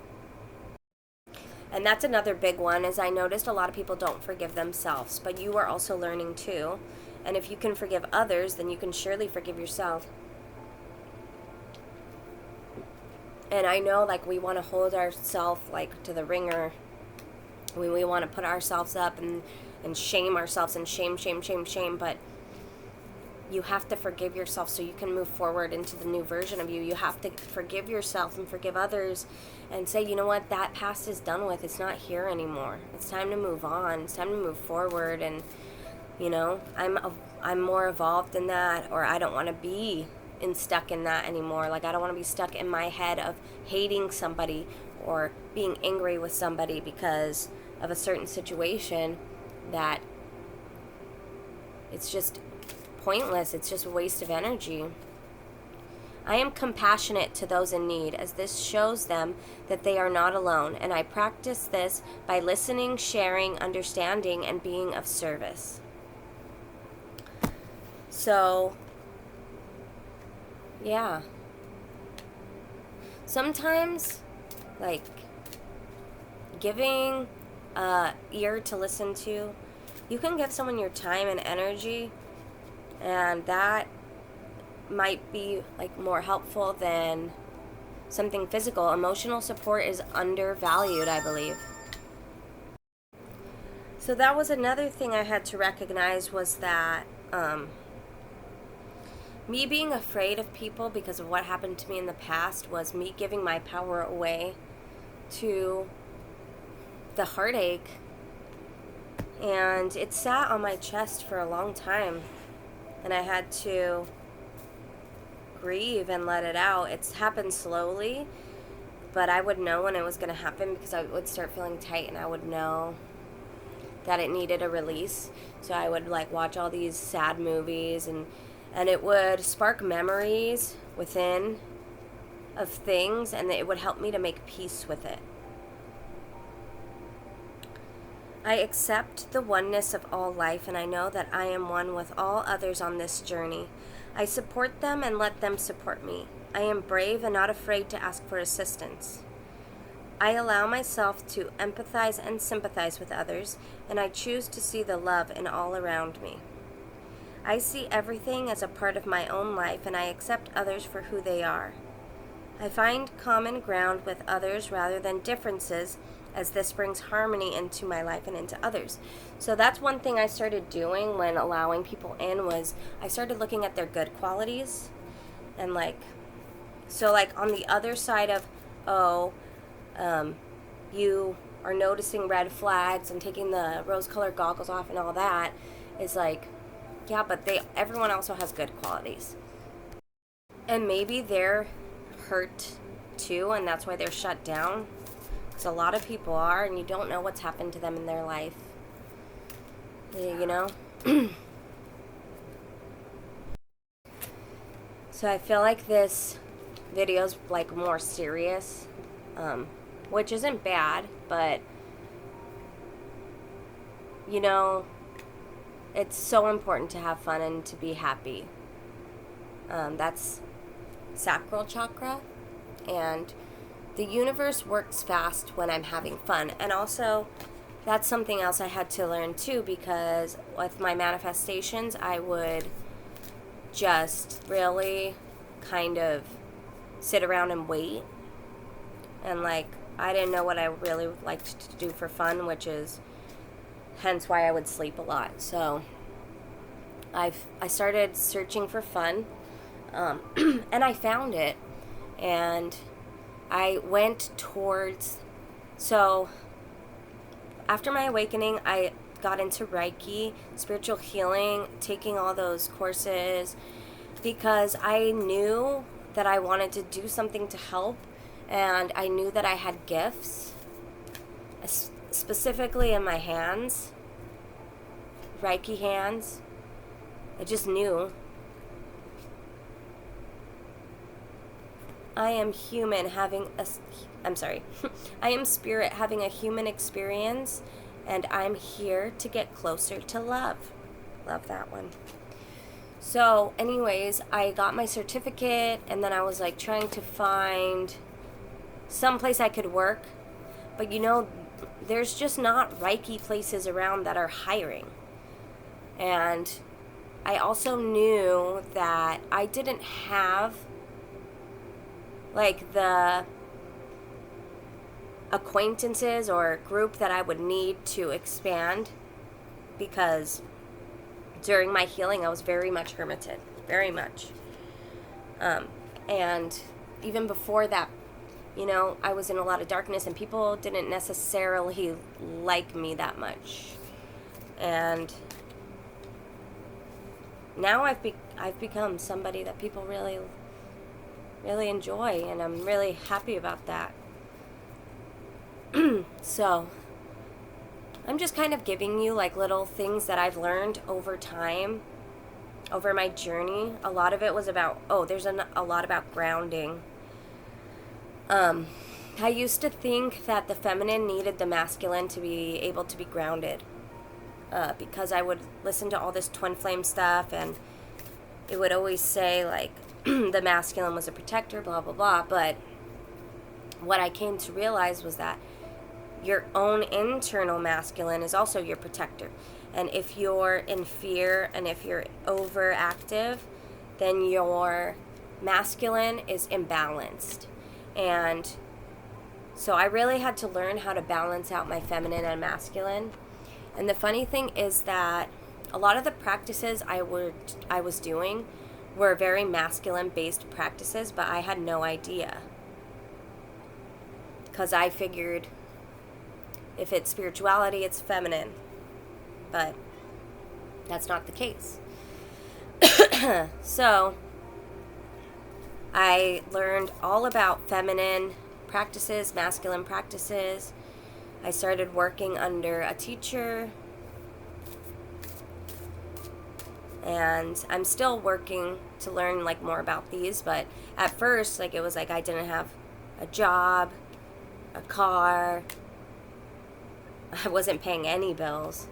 Speaker 1: And that's another big one, is I noticed a lot of people don't forgive themselves, but you are also learning too. And if you can forgive others, then you can surely forgive yourself. And I know, like, we want to hold ourselves, like, to the ringer. We want to put ourselves up and shame ourselves and shame, but you have to forgive yourself so you can move forward into the new version of you. You have to forgive yourself and forgive others and say, you know what, that past is done with. It's not here anymore. It's time to move on. It's time to move forward. And, I'm more evolved than that, or I don't want to be stuck in that anymore. Like, I don't want to be stuck in my head of hating somebody or being angry with somebody because of a certain situation that it's just pointless. It's just a waste of energy. I am compassionate to those in need, as this shows them that they are not alone, and I practice this by listening, sharing, understanding, and being of service. So, yeah. Sometimes, like, giving ear to listen to, you can give someone your time and energy, and that might be like more helpful than something physical. Emotional support is undervalued, I believe. So that was another thing I had to recognize, was that me being afraid of people because of what happened to me in the past was me giving my power away to the heartache And it sat on my chest for a long time, and I had to grieve and let it out. It's happened slowly, but I would know when it was going to happen because I would start feeling tight, and I would know that it needed a release. So I would like watch all these sad movies, and it would spark memories within of things, and it would help me to make peace with it. I accept the oneness of all life, and I know that I am one with all others on this journey. I support them and let them support me. I am brave and not afraid to ask for assistance. I allow myself to empathize and sympathize with others, and I choose to see the love in all around me. I see everything as a part of my own life, and I accept others for who they are. I find common ground with others rather than differences, as this brings harmony into my life and into others. So that's one thing I started doing when allowing people in, was I started looking at their good qualities, and like, so like on the other side of, you are noticing red flags and taking the rose-colored goggles off and all that, is like, yeah, but everyone also has good qualities. And maybe they're hurt too, and that's why they're shut down. Because a lot of people are, and you don't know what's happened to them in their life. You know? So I feel like this video's like more serious, which isn't bad, but you know, it's so important to have fun and to be happy. That's sacral chakra, and the universe works fast when I'm having fun. And also, that's something else I had to learn too, because with my manifestations, I would just really kind of sit around and wait, and like, I didn't know what I really liked to do for fun, which is hence why I would sleep a lot. So I started searching for fun, and I found it, and I went towards, so after my awakening, I got into Reiki, spiritual healing, taking all those courses, because I knew that I wanted to do something to help, and I knew that I had gifts, specifically in my hands, Reiki hands. I just knew. I am human having I am spirit having a human experience, and I'm here to get closer to love. Love that one. So anyways, I got my certificate, and then I was like trying to find some place I could work, but you know, there's just not Reiki places around that are hiring. And I also knew that I didn't have like the acquaintances or group that I would need to expand, because during my healing I was very much hermited, very much. And even before that, you know, I was in a lot of darkness, and people didn't necessarily like me that much. And now I've become somebody that people really enjoy, and I'm really happy about that. So I'm just kind of giving you like little things that I've learned over time, over my journey. A lot of it was about, there's a lot about grounding. I used to think that the feminine needed the masculine to be able to be grounded, because I would listen to all this twin flame stuff, and it would always say like the masculine was a protector, blah blah blah. But what I came to realize was that your own internal masculine is also your protector. And if you're in fear and if you're overactive, then your masculine is imbalanced. And so I really had to learn how to balance out my feminine and masculine. And the funny thing is that a lot of the practices I was doing were very masculine based practices, but I had no idea, because I figured if it's spirituality, it's feminine. but that's not the case. So I learned all about feminine practices, masculine practices. I started working under a teacher, and I'm still working to learn like more about these, but at first like it was like I didn't have a job, a car, I wasn't paying any bills,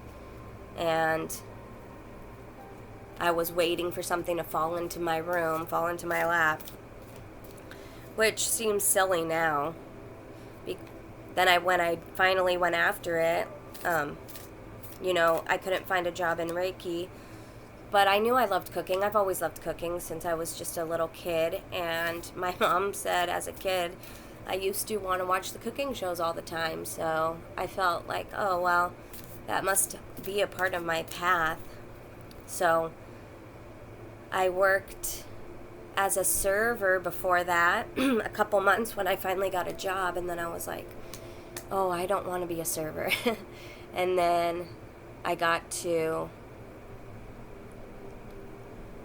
Speaker 1: and I was waiting for something to fall into my room, fall into my lap, which seems silly now. Then when I finally went after it, I couldn't find a job in Reiki, but I knew I loved cooking. I've always loved cooking since I was just a little kid, and my mom said as a kid, I used to want to watch the cooking shows all the time, so I felt like, oh, well, that must be a part of my path. So I worked as a server before that, a couple months when I finally got a job, and then I was like, oh, I don't want to be a server. And then I got to,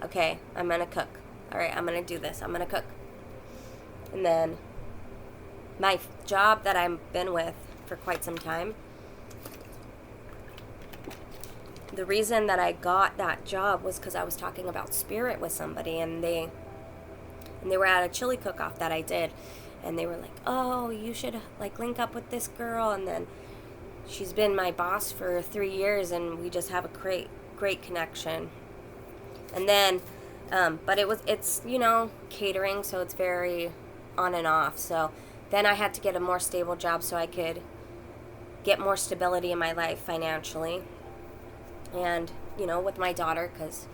Speaker 1: okay, I'm going to cook. All right, I'm going to do this. I'm going to cook. And then my job that I've been with for quite some time, the reason that I got that job was because I was talking about spirit with somebody, and they were at a chili cook-off that I did, and they were like, oh, you should like link up with this girl, and then she's been my boss for 3 years, and we just have a great connection. And then but it's catering, so it's very on and off. So then I had to get a more stable job so I could get more stability in my life financially, and with my daughter, because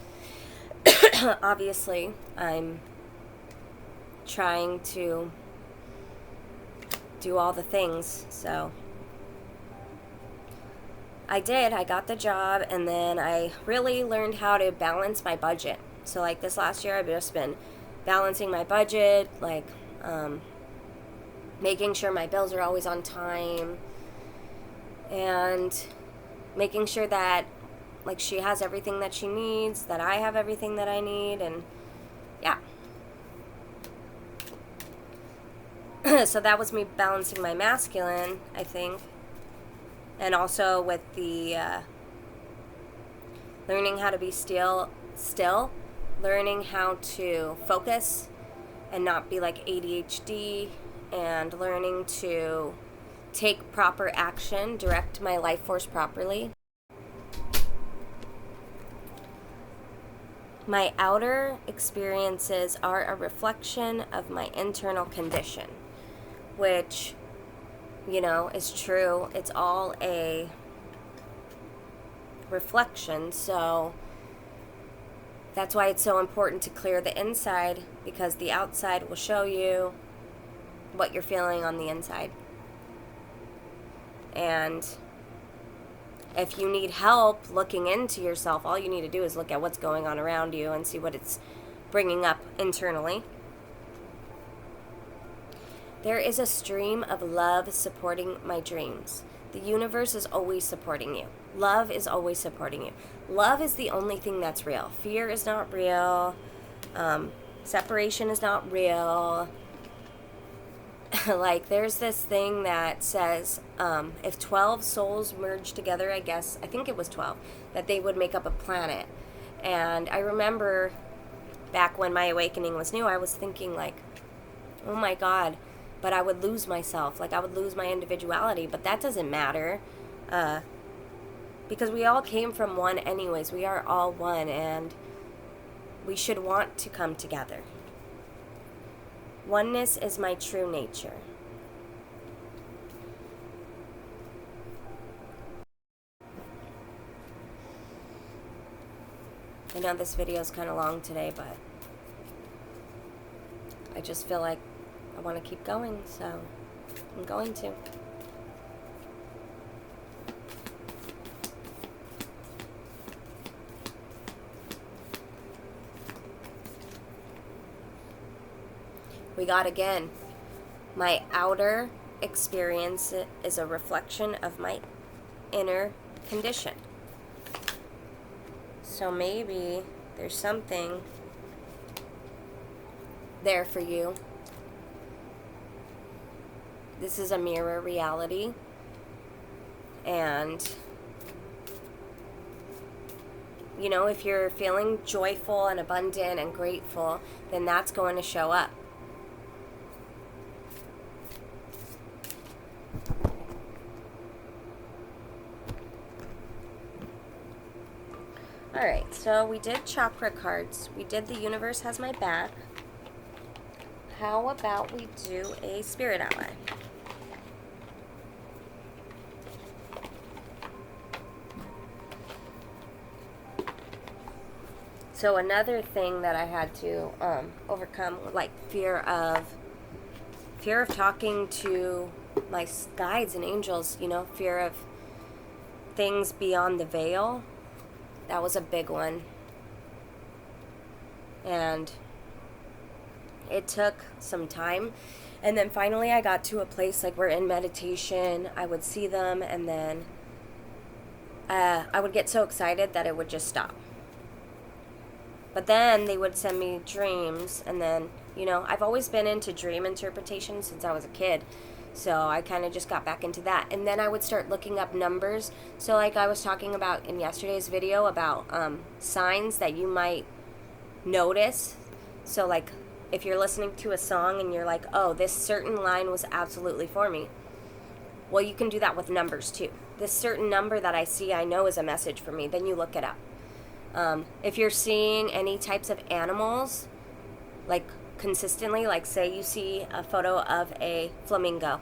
Speaker 1: obviously I'm trying to do all the things. So I got the job, and then I really learned how to balance my budget. So like this last year I've just been balancing my budget, like making sure my bills are always on time, and making sure that like she has everything that she needs, that I have everything that I need, and yeah. So that was me balancing my masculine, I think. And also with the learning how to be still, learning how to focus and not be like ADHD, and learning to take proper action, direct my life force properly. My outer experiences are a reflection of my internal condition, which, is true. It's all a reflection, so that's why it's so important to clear the inside, because the outside will show you what you're feeling on the inside. And if you need help looking into yourself, all you need to do is look at what's going on around you and see what it's bringing up internally. There is a stream of love supporting my dreams. The universe is always supporting you. Love is always supporting you. Love is the only thing that's real. Fear is not real. Separation is not real. Like, there's this thing that says if 12 souls merge together, I think it was 12, that they would make up a planet. And I remember back when my awakening was new, I was thinking like, oh my God, but I would lose myself. Like, I would lose my individuality, but that doesn't matter. Because we all came from one anyways. We are all one, and we should want to come together. Oneness is my true nature. I know this video is kind of long today, but I just feel like I want to keep going, so I'm going to. We got again, my outer experience is a reflection of my inner condition. So maybe there's something there for you. This is a mirror reality. And, you know, if you're feeling joyful and abundant and grateful, then that's going to show up. Alright, so we did chakra cards. We did the universe has my back. How about we do a spirit ally? So another thing that I had to overcome, like fear of talking to my guides and angels, you know, fear of things beyond the veil. That was a big one. And it took some time. And then finally I got to a place like we're in meditation. I would see them, and then I would get so excited that it would just stop. But then they would send me dreams, and then, you know, I've always been into dream interpretation since I was a kid. So I kind of just got back into that. And then I would start looking up numbers. So like I was talking about in yesterday's video about signs that you might notice. So like if you're listening to a song and you're like, oh, this certain line was absolutely for me. Well, you can do that with numbers too. This certain number that I see, I know is a message for me. Then you look it up. If you're seeing any types of animals, like consistently, like say you see a photo of a flamingo,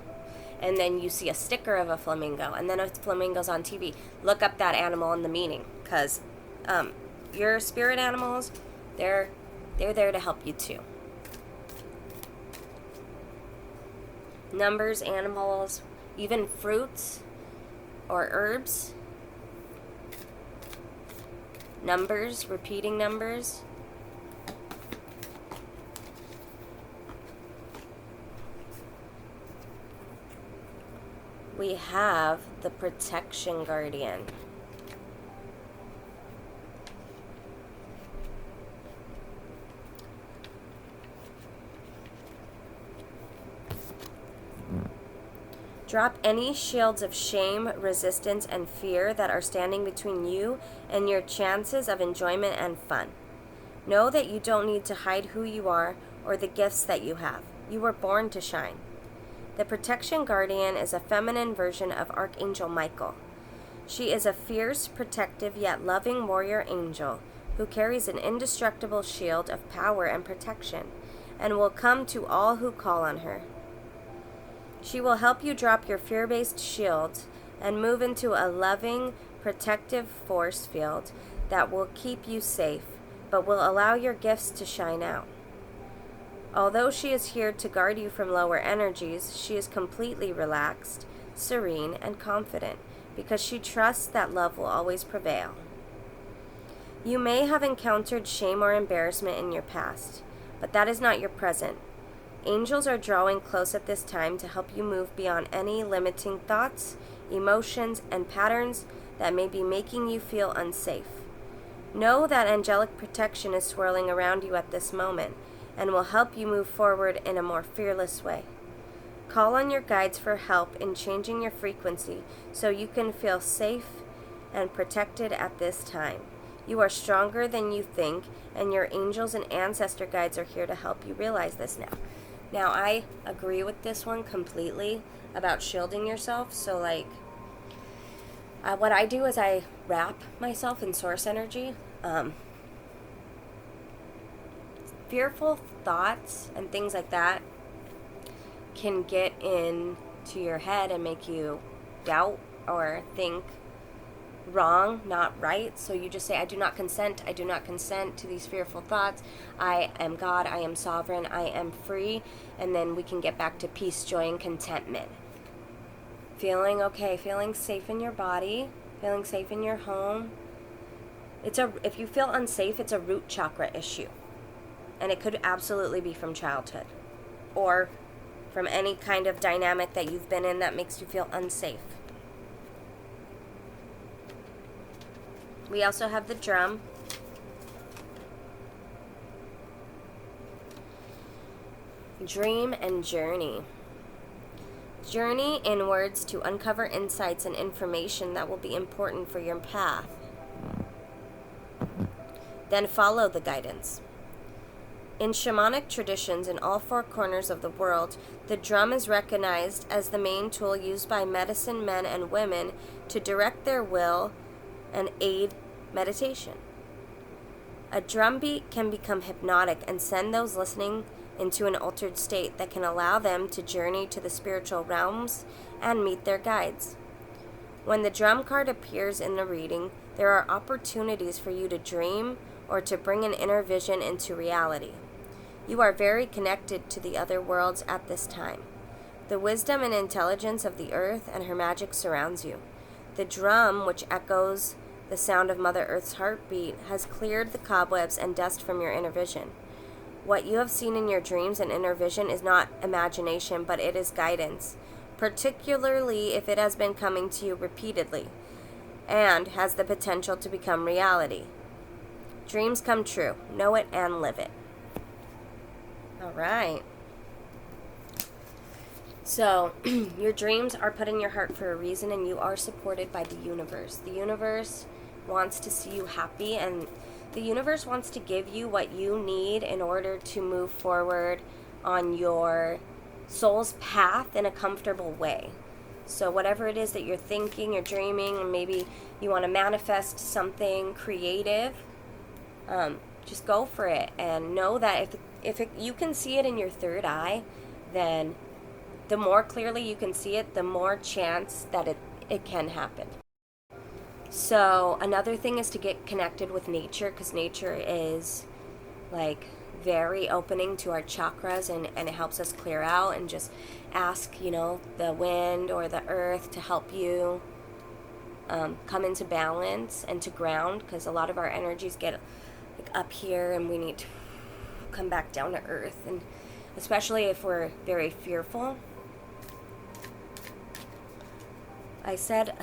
Speaker 1: and then you see a sticker of a flamingo, and then a flamingo's on TV, look up that animal and the meaning, because your spirit animals, they're there to help you too. Numbers, animals, even fruits or herbs. Numbers, repeating numbers. We have the Protection Guardian. Drop any shields of shame, resistance, and fear that are standing between you and your chances of enjoyment and fun. Know that you don't need to hide who you are or the gifts that you have. You were born to shine. The Protection Guardian is a feminine version of Archangel Michael. She is a fierce, protective, yet loving warrior angel who carries an indestructible shield of power and protection and will come to all who call on her. She will help you drop your fear-based shields and move into a loving, protective force field that will keep you safe, but will allow your gifts to shine out. Although she is here to guard you from lower energies, she is completely relaxed, serene, and confident because she trusts that love will always prevail. You may have encountered shame or embarrassment in your past, but that is not your present. Angels are drawing close at this time to help you move beyond any limiting thoughts, emotions, and patterns that may be making you feel unsafe. Know that angelic protection is swirling around you at this moment and will help you move forward in a more fearless way. Call on your guides for help in changing your frequency so you can feel safe and protected at this time. You are stronger than you think, and your angels and ancestor guides are here to help you realize this now. Now, I agree with this one completely about shielding yourself. So, like, what I do is I wrap myself in source energy. Fearful thoughts and things like that can get into your head and make you doubt or think wrong, not right. So you just say, I do not consent to these fearful thoughts. I am God, I am sovereign, I am free. And then we can get back to peace, joy, and contentment. Feeling okay, feeling safe in your body, feeling safe in your home. If you feel unsafe, it's a root chakra issue. And it could absolutely be from childhood or from any kind of dynamic that you've been in that makes you feel unsafe. We also have the drum. Dream and journey. Journey inwards to uncover insights and information that will be important for your path. Then follow the guidance. In shamanic traditions in all four corners of the world, the drum is recognized as the main tool used by medicine men and women to direct their will and aid meditation. A drum beat can become hypnotic and send those listening into an altered state that can allow them to journey to the spiritual realms and meet their guides. When the drum card appears in the reading, there are opportunities for you to dream or to bring an inner vision into reality. You are very connected to the other worlds at this time. The wisdom and intelligence of the earth and her magic surrounds you. The drum, which echoes the sound of Mother Earth's heartbeat, has cleared the cobwebs and dust from your inner vision. What you have seen in your dreams and inner vision is not imagination, but it is guidance, particularly if it has been coming to you repeatedly and has the potential to become reality. Dreams come true. Know it and live it. All right. So, your dreams are put in your heart for a reason, and you are supported by the universe. The universe wants to see you happy, and the universe wants to give you what you need in order to move forward on your soul's path in a comfortable way. So whatever it is that you're thinking, you're dreaming, and maybe you want to manifest something creative, just go for it, and know that if you can see it in your third eye, then the more clearly you can see it, the more chance that it can happen. So another thing is to get connected with nature, because nature is like very opening to our chakras, and it helps us clear out, and just ask, the wind or the earth to help you come into balance and to ground, because a lot of our energies get like up here and we need to come back down to earth, and especially if we're very fearful. I said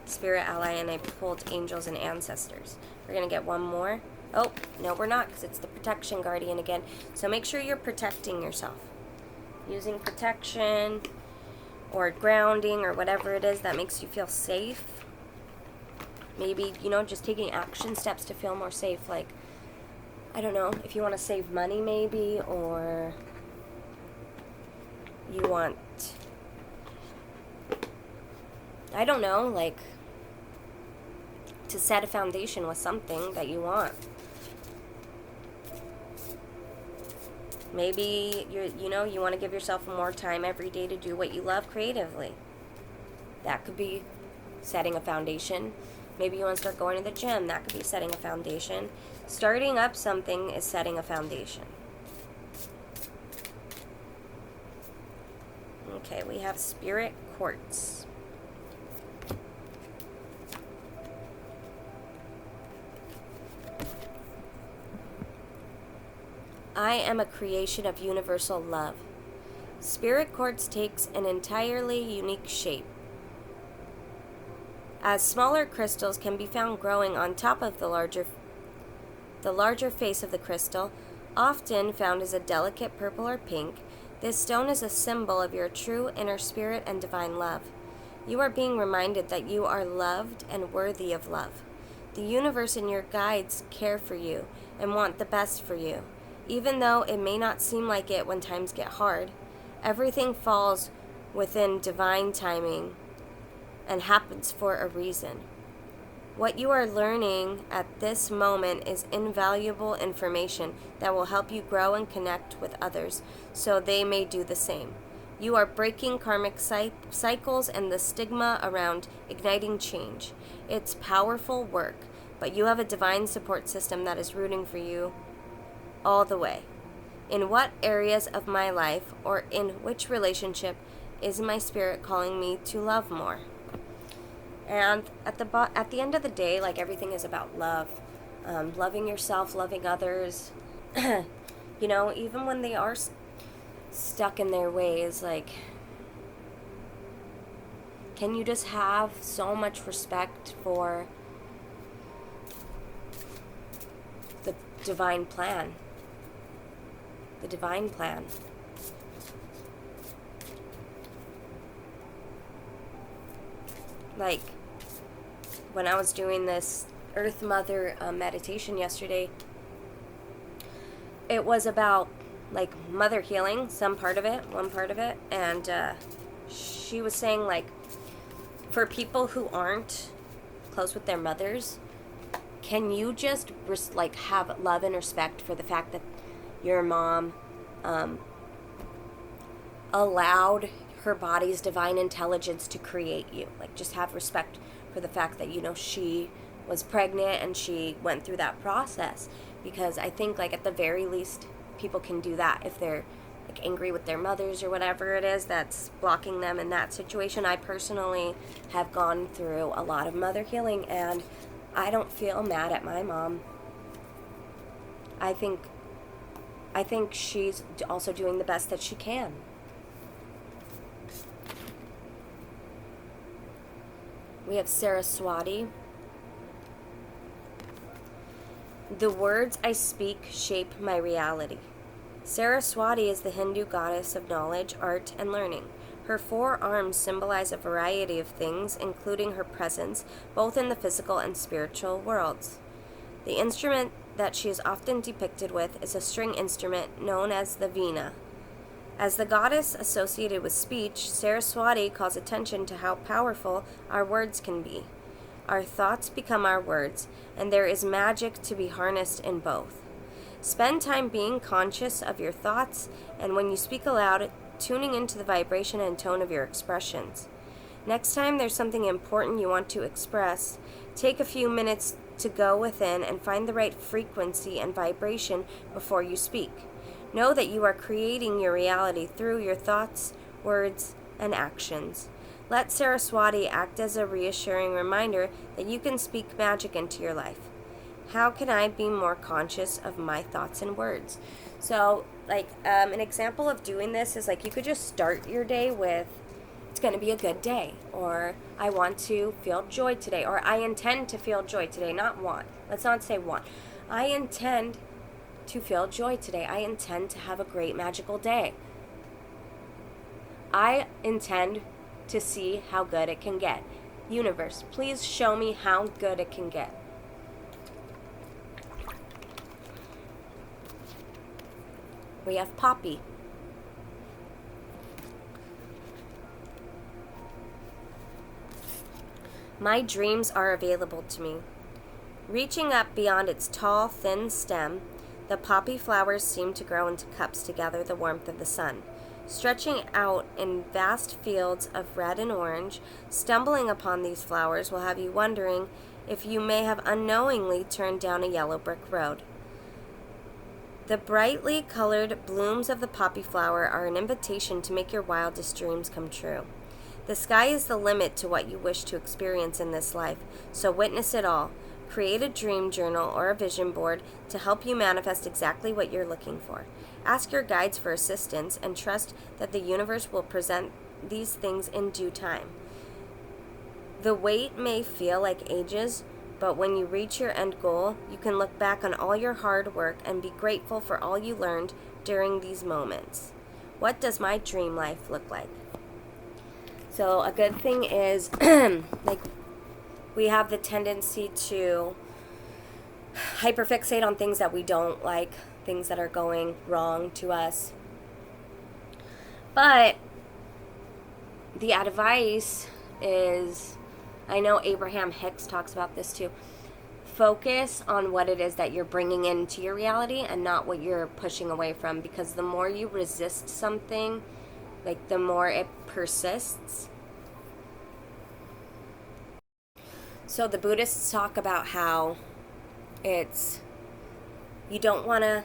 Speaker 1: spirit ally, and I pulled angels and ancestors. We're going to get one more. Oh, no, we're not, because it's the protection guardian again. So make sure you're protecting yourself. Using protection or grounding or whatever it is that makes you feel safe. Maybe, just taking action steps to feel more safe. Like, I don't know, if you want to save money maybe, or you want, I don't know, like to set a foundation with something that you want. Maybe you want to give yourself more time every day to do what you love creatively. That could be setting a foundation. Maybe you want to start going to the gym. That could be setting a foundation. Starting up something is setting a foundation. Okay, we have spirit quartz. I am a creation of universal love. Spirit quartz takes an entirely unique shape, as smaller crystals can be found growing on top of the larger face of the crystal, often found as a delicate purple or pink. This stone is a symbol of your true inner spirit and divine love. You are being reminded that you are loved and worthy of love. The universe and your guides care for you and want the best for you. Even though it may not seem like it when times get hard, everything falls within divine timing and happens for a reason. What you are learning at this moment is invaluable information that will help you grow and connect with others so they may do the same. You are breaking karmic cycles and the stigma around igniting change. It's powerful work, but you have a divine support system that is rooting for you all the way. In what areas of my life or in which relationship is my spirit calling me to love more? And at the end of the day, like, everything is about love. Loving yourself, loving others. Even when they are stuck in their ways, like, can you just have so much respect for the divine plan? The divine plan. like when I was doing this Earth Mother meditation yesterday, it was about like mother healing, one part of it, and she was saying like for people who aren't close with their mothers, can you just like have love and respect for the fact that your mom allowed her body's divine intelligence to create you? Like, just have respect for the fact that, she was pregnant and she went through that process. Because I think, like, at the very least, people can do that if they're, like, angry with their mothers or whatever it is that's blocking them in that situation. I personally have gone through a lot of mother healing, and I don't feel mad at my mom. I think she's also doing the best that she can. We have Saraswati. The words I speak shape my reality. Saraswati is the Hindu goddess of knowledge, art, and learning. Her 4 arms symbolize a variety of things, including her presence, both in the physical and spiritual worlds. The instrument that she is often depicted with is a string instrument known as the veena. As the goddess associated with speech, Saraswati calls attention to how powerful our words can be. Our thoughts become our words, and there is magic to be harnessed in both. Spend time being conscious of your thoughts, and when you speak aloud, tuning into the vibration and tone of your expressions. Next time there's something important you want to express, take a few minutes to go within and find the right frequency and vibration before you speak. Know that you are creating your reality through your thoughts, words, and actions. Let Saraswati act as a reassuring reminder that you can speak magic into your life. How can I be more conscious of my thoughts and words? So, like, an example of doing this is, like, you could just start your day with, it's going to be a good day, or I want to feel joy today, or I intend to feel joy today, not want. Let's not say want. I intend to feel joy today. I intend to have a great magical day. I intend to see how good it can get. Universe, please show me how good it can get. We have Poppy. My dreams are available to me. Reaching up beyond its tall, thin stem, the poppy flowers seem to grow into cups to gather the warmth of the sun. Stretching out in vast fields of red and orange, stumbling upon these flowers will have you wondering if you may have unknowingly turned down a yellow brick road. The brightly colored blooms of the poppy flower are an invitation to make your wildest dreams come true. The sky is the limit to what you wish to experience in this life, so witness it all. Create a dream journal or a vision board to help you manifest exactly what you're looking for. Ask your guides for assistance and trust that the universe will present these things in due time. The wait may feel like ages, but when you reach your end goal, you can look back on all your hard work and be grateful for all you learned during these moments. What does my dream life look like? So a good thing is, like, we have the tendency to hyperfixate on things that we don't like, things that are going wrong to us. But the advice is, I know Abraham Hicks talks about this too, focus on what it is that you're bringing into your reality and not what you're pushing away from, because the more you resist something, like, the more it persists. So the Buddhists talk about how you don't want to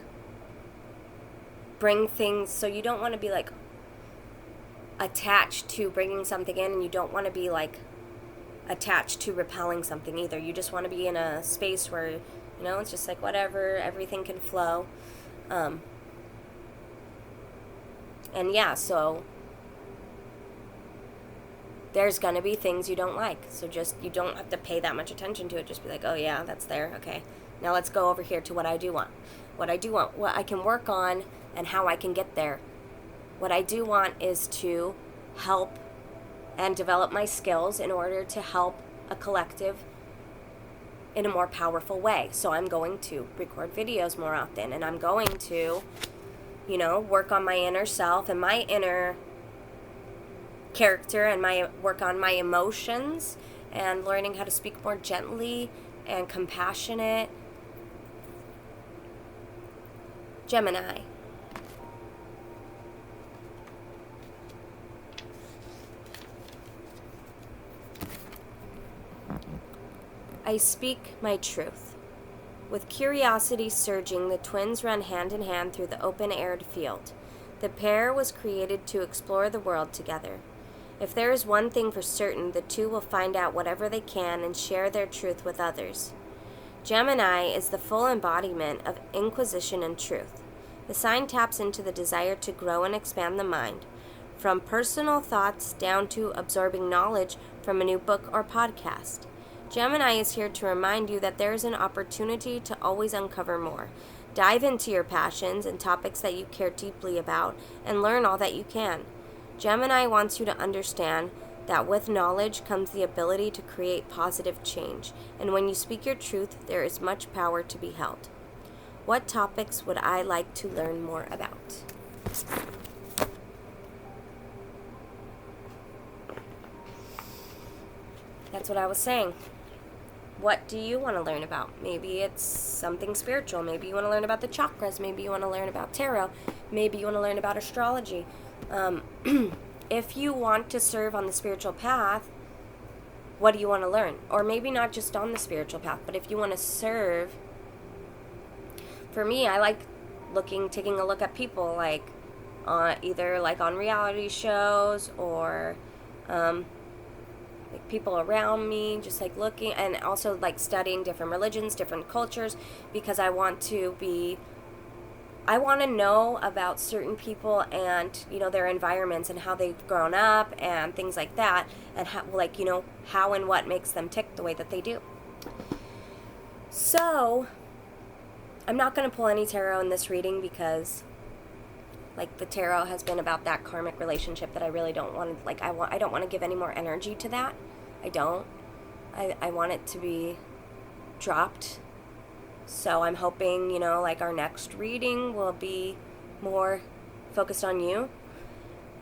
Speaker 1: bring things, so you don't want to be, like, attached to bringing something in, and you don't want to be, like, attached to repelling something either. You just want to be in a space where, it's just like whatever, everything can flow. And yeah, so there's going to be things you don't like. So you don't have to pay that much attention to it. Just be like, oh yeah, that's there. Okay. Now let's go over here to what I do want. What I can work on and how I can get there. What I do want is to help and develop my skills in order to help a collective in a more powerful way. So I'm going to record videos more often, and I'm going to, work on my inner self and my inner character, and work on my emotions, and learning how to speak more gently and compassionate. Gemini. I speak my truth. With curiosity surging, the twins run hand in hand through the open-aired field. The pair was created to explore the world together. If there is one thing for certain, the two will find out whatever they can and share their truth with others. Gemini is the full embodiment of inquisition and truth. The sign taps into the desire to grow and expand the mind, from personal thoughts down to absorbing knowledge from a new book or podcast. Gemini is here to remind you that there is an opportunity to always uncover more. Dive into your passions and topics that you care deeply about and learn all that you can. Gemini wants you to understand that with knowledge comes the ability to create positive change, and when you speak your truth, there is much power to be held. What topics would I like to learn more about? That's what I was saying. What do you want to learn about? Maybe it's something spiritual. Maybe you want to learn about the chakras. Maybe you want to learn about tarot. Maybe you want to learn about astrology. If you want to serve on the spiritual path, what do you want to learn? Or maybe not just on the spiritual path, but if you want to serve. For me, I like taking a look at people, like either like on reality shows or like people around me, just like looking, and also like studying different religions, different cultures, because I want to know about certain people and, their environments and how they've grown up and things like that, and how and what makes them tick the way that they do. So, I'm not going to pull any tarot in this reading because, the tarot has been about that karmic relationship that I really don't want to, I don't want to give any more energy to that. I don't. I want it to be dropped. So I'm hoping, our next reading will be more focused on you,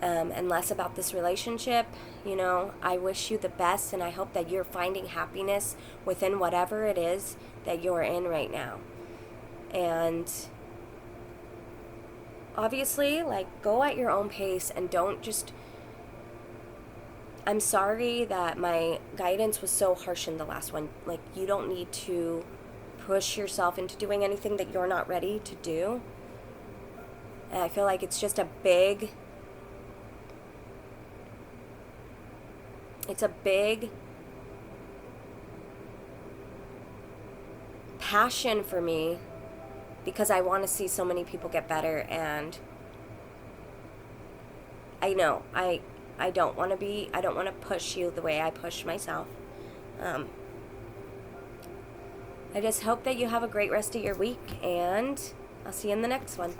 Speaker 1: and less about this relationship. I wish you the best, and I hope that you're finding happiness within whatever it is that you're in right now. And obviously, go at your own pace and don't just... I'm sorry that my guidance was so harsh in the last one. You don't need to push yourself into doing anything that you're not ready to do. And I feel like it's just a big passion for me, because I want to see so many people get better, and I know I don't want to push you the way I push myself. I just hope that you have a great rest of your week, and I'll see you in the next one.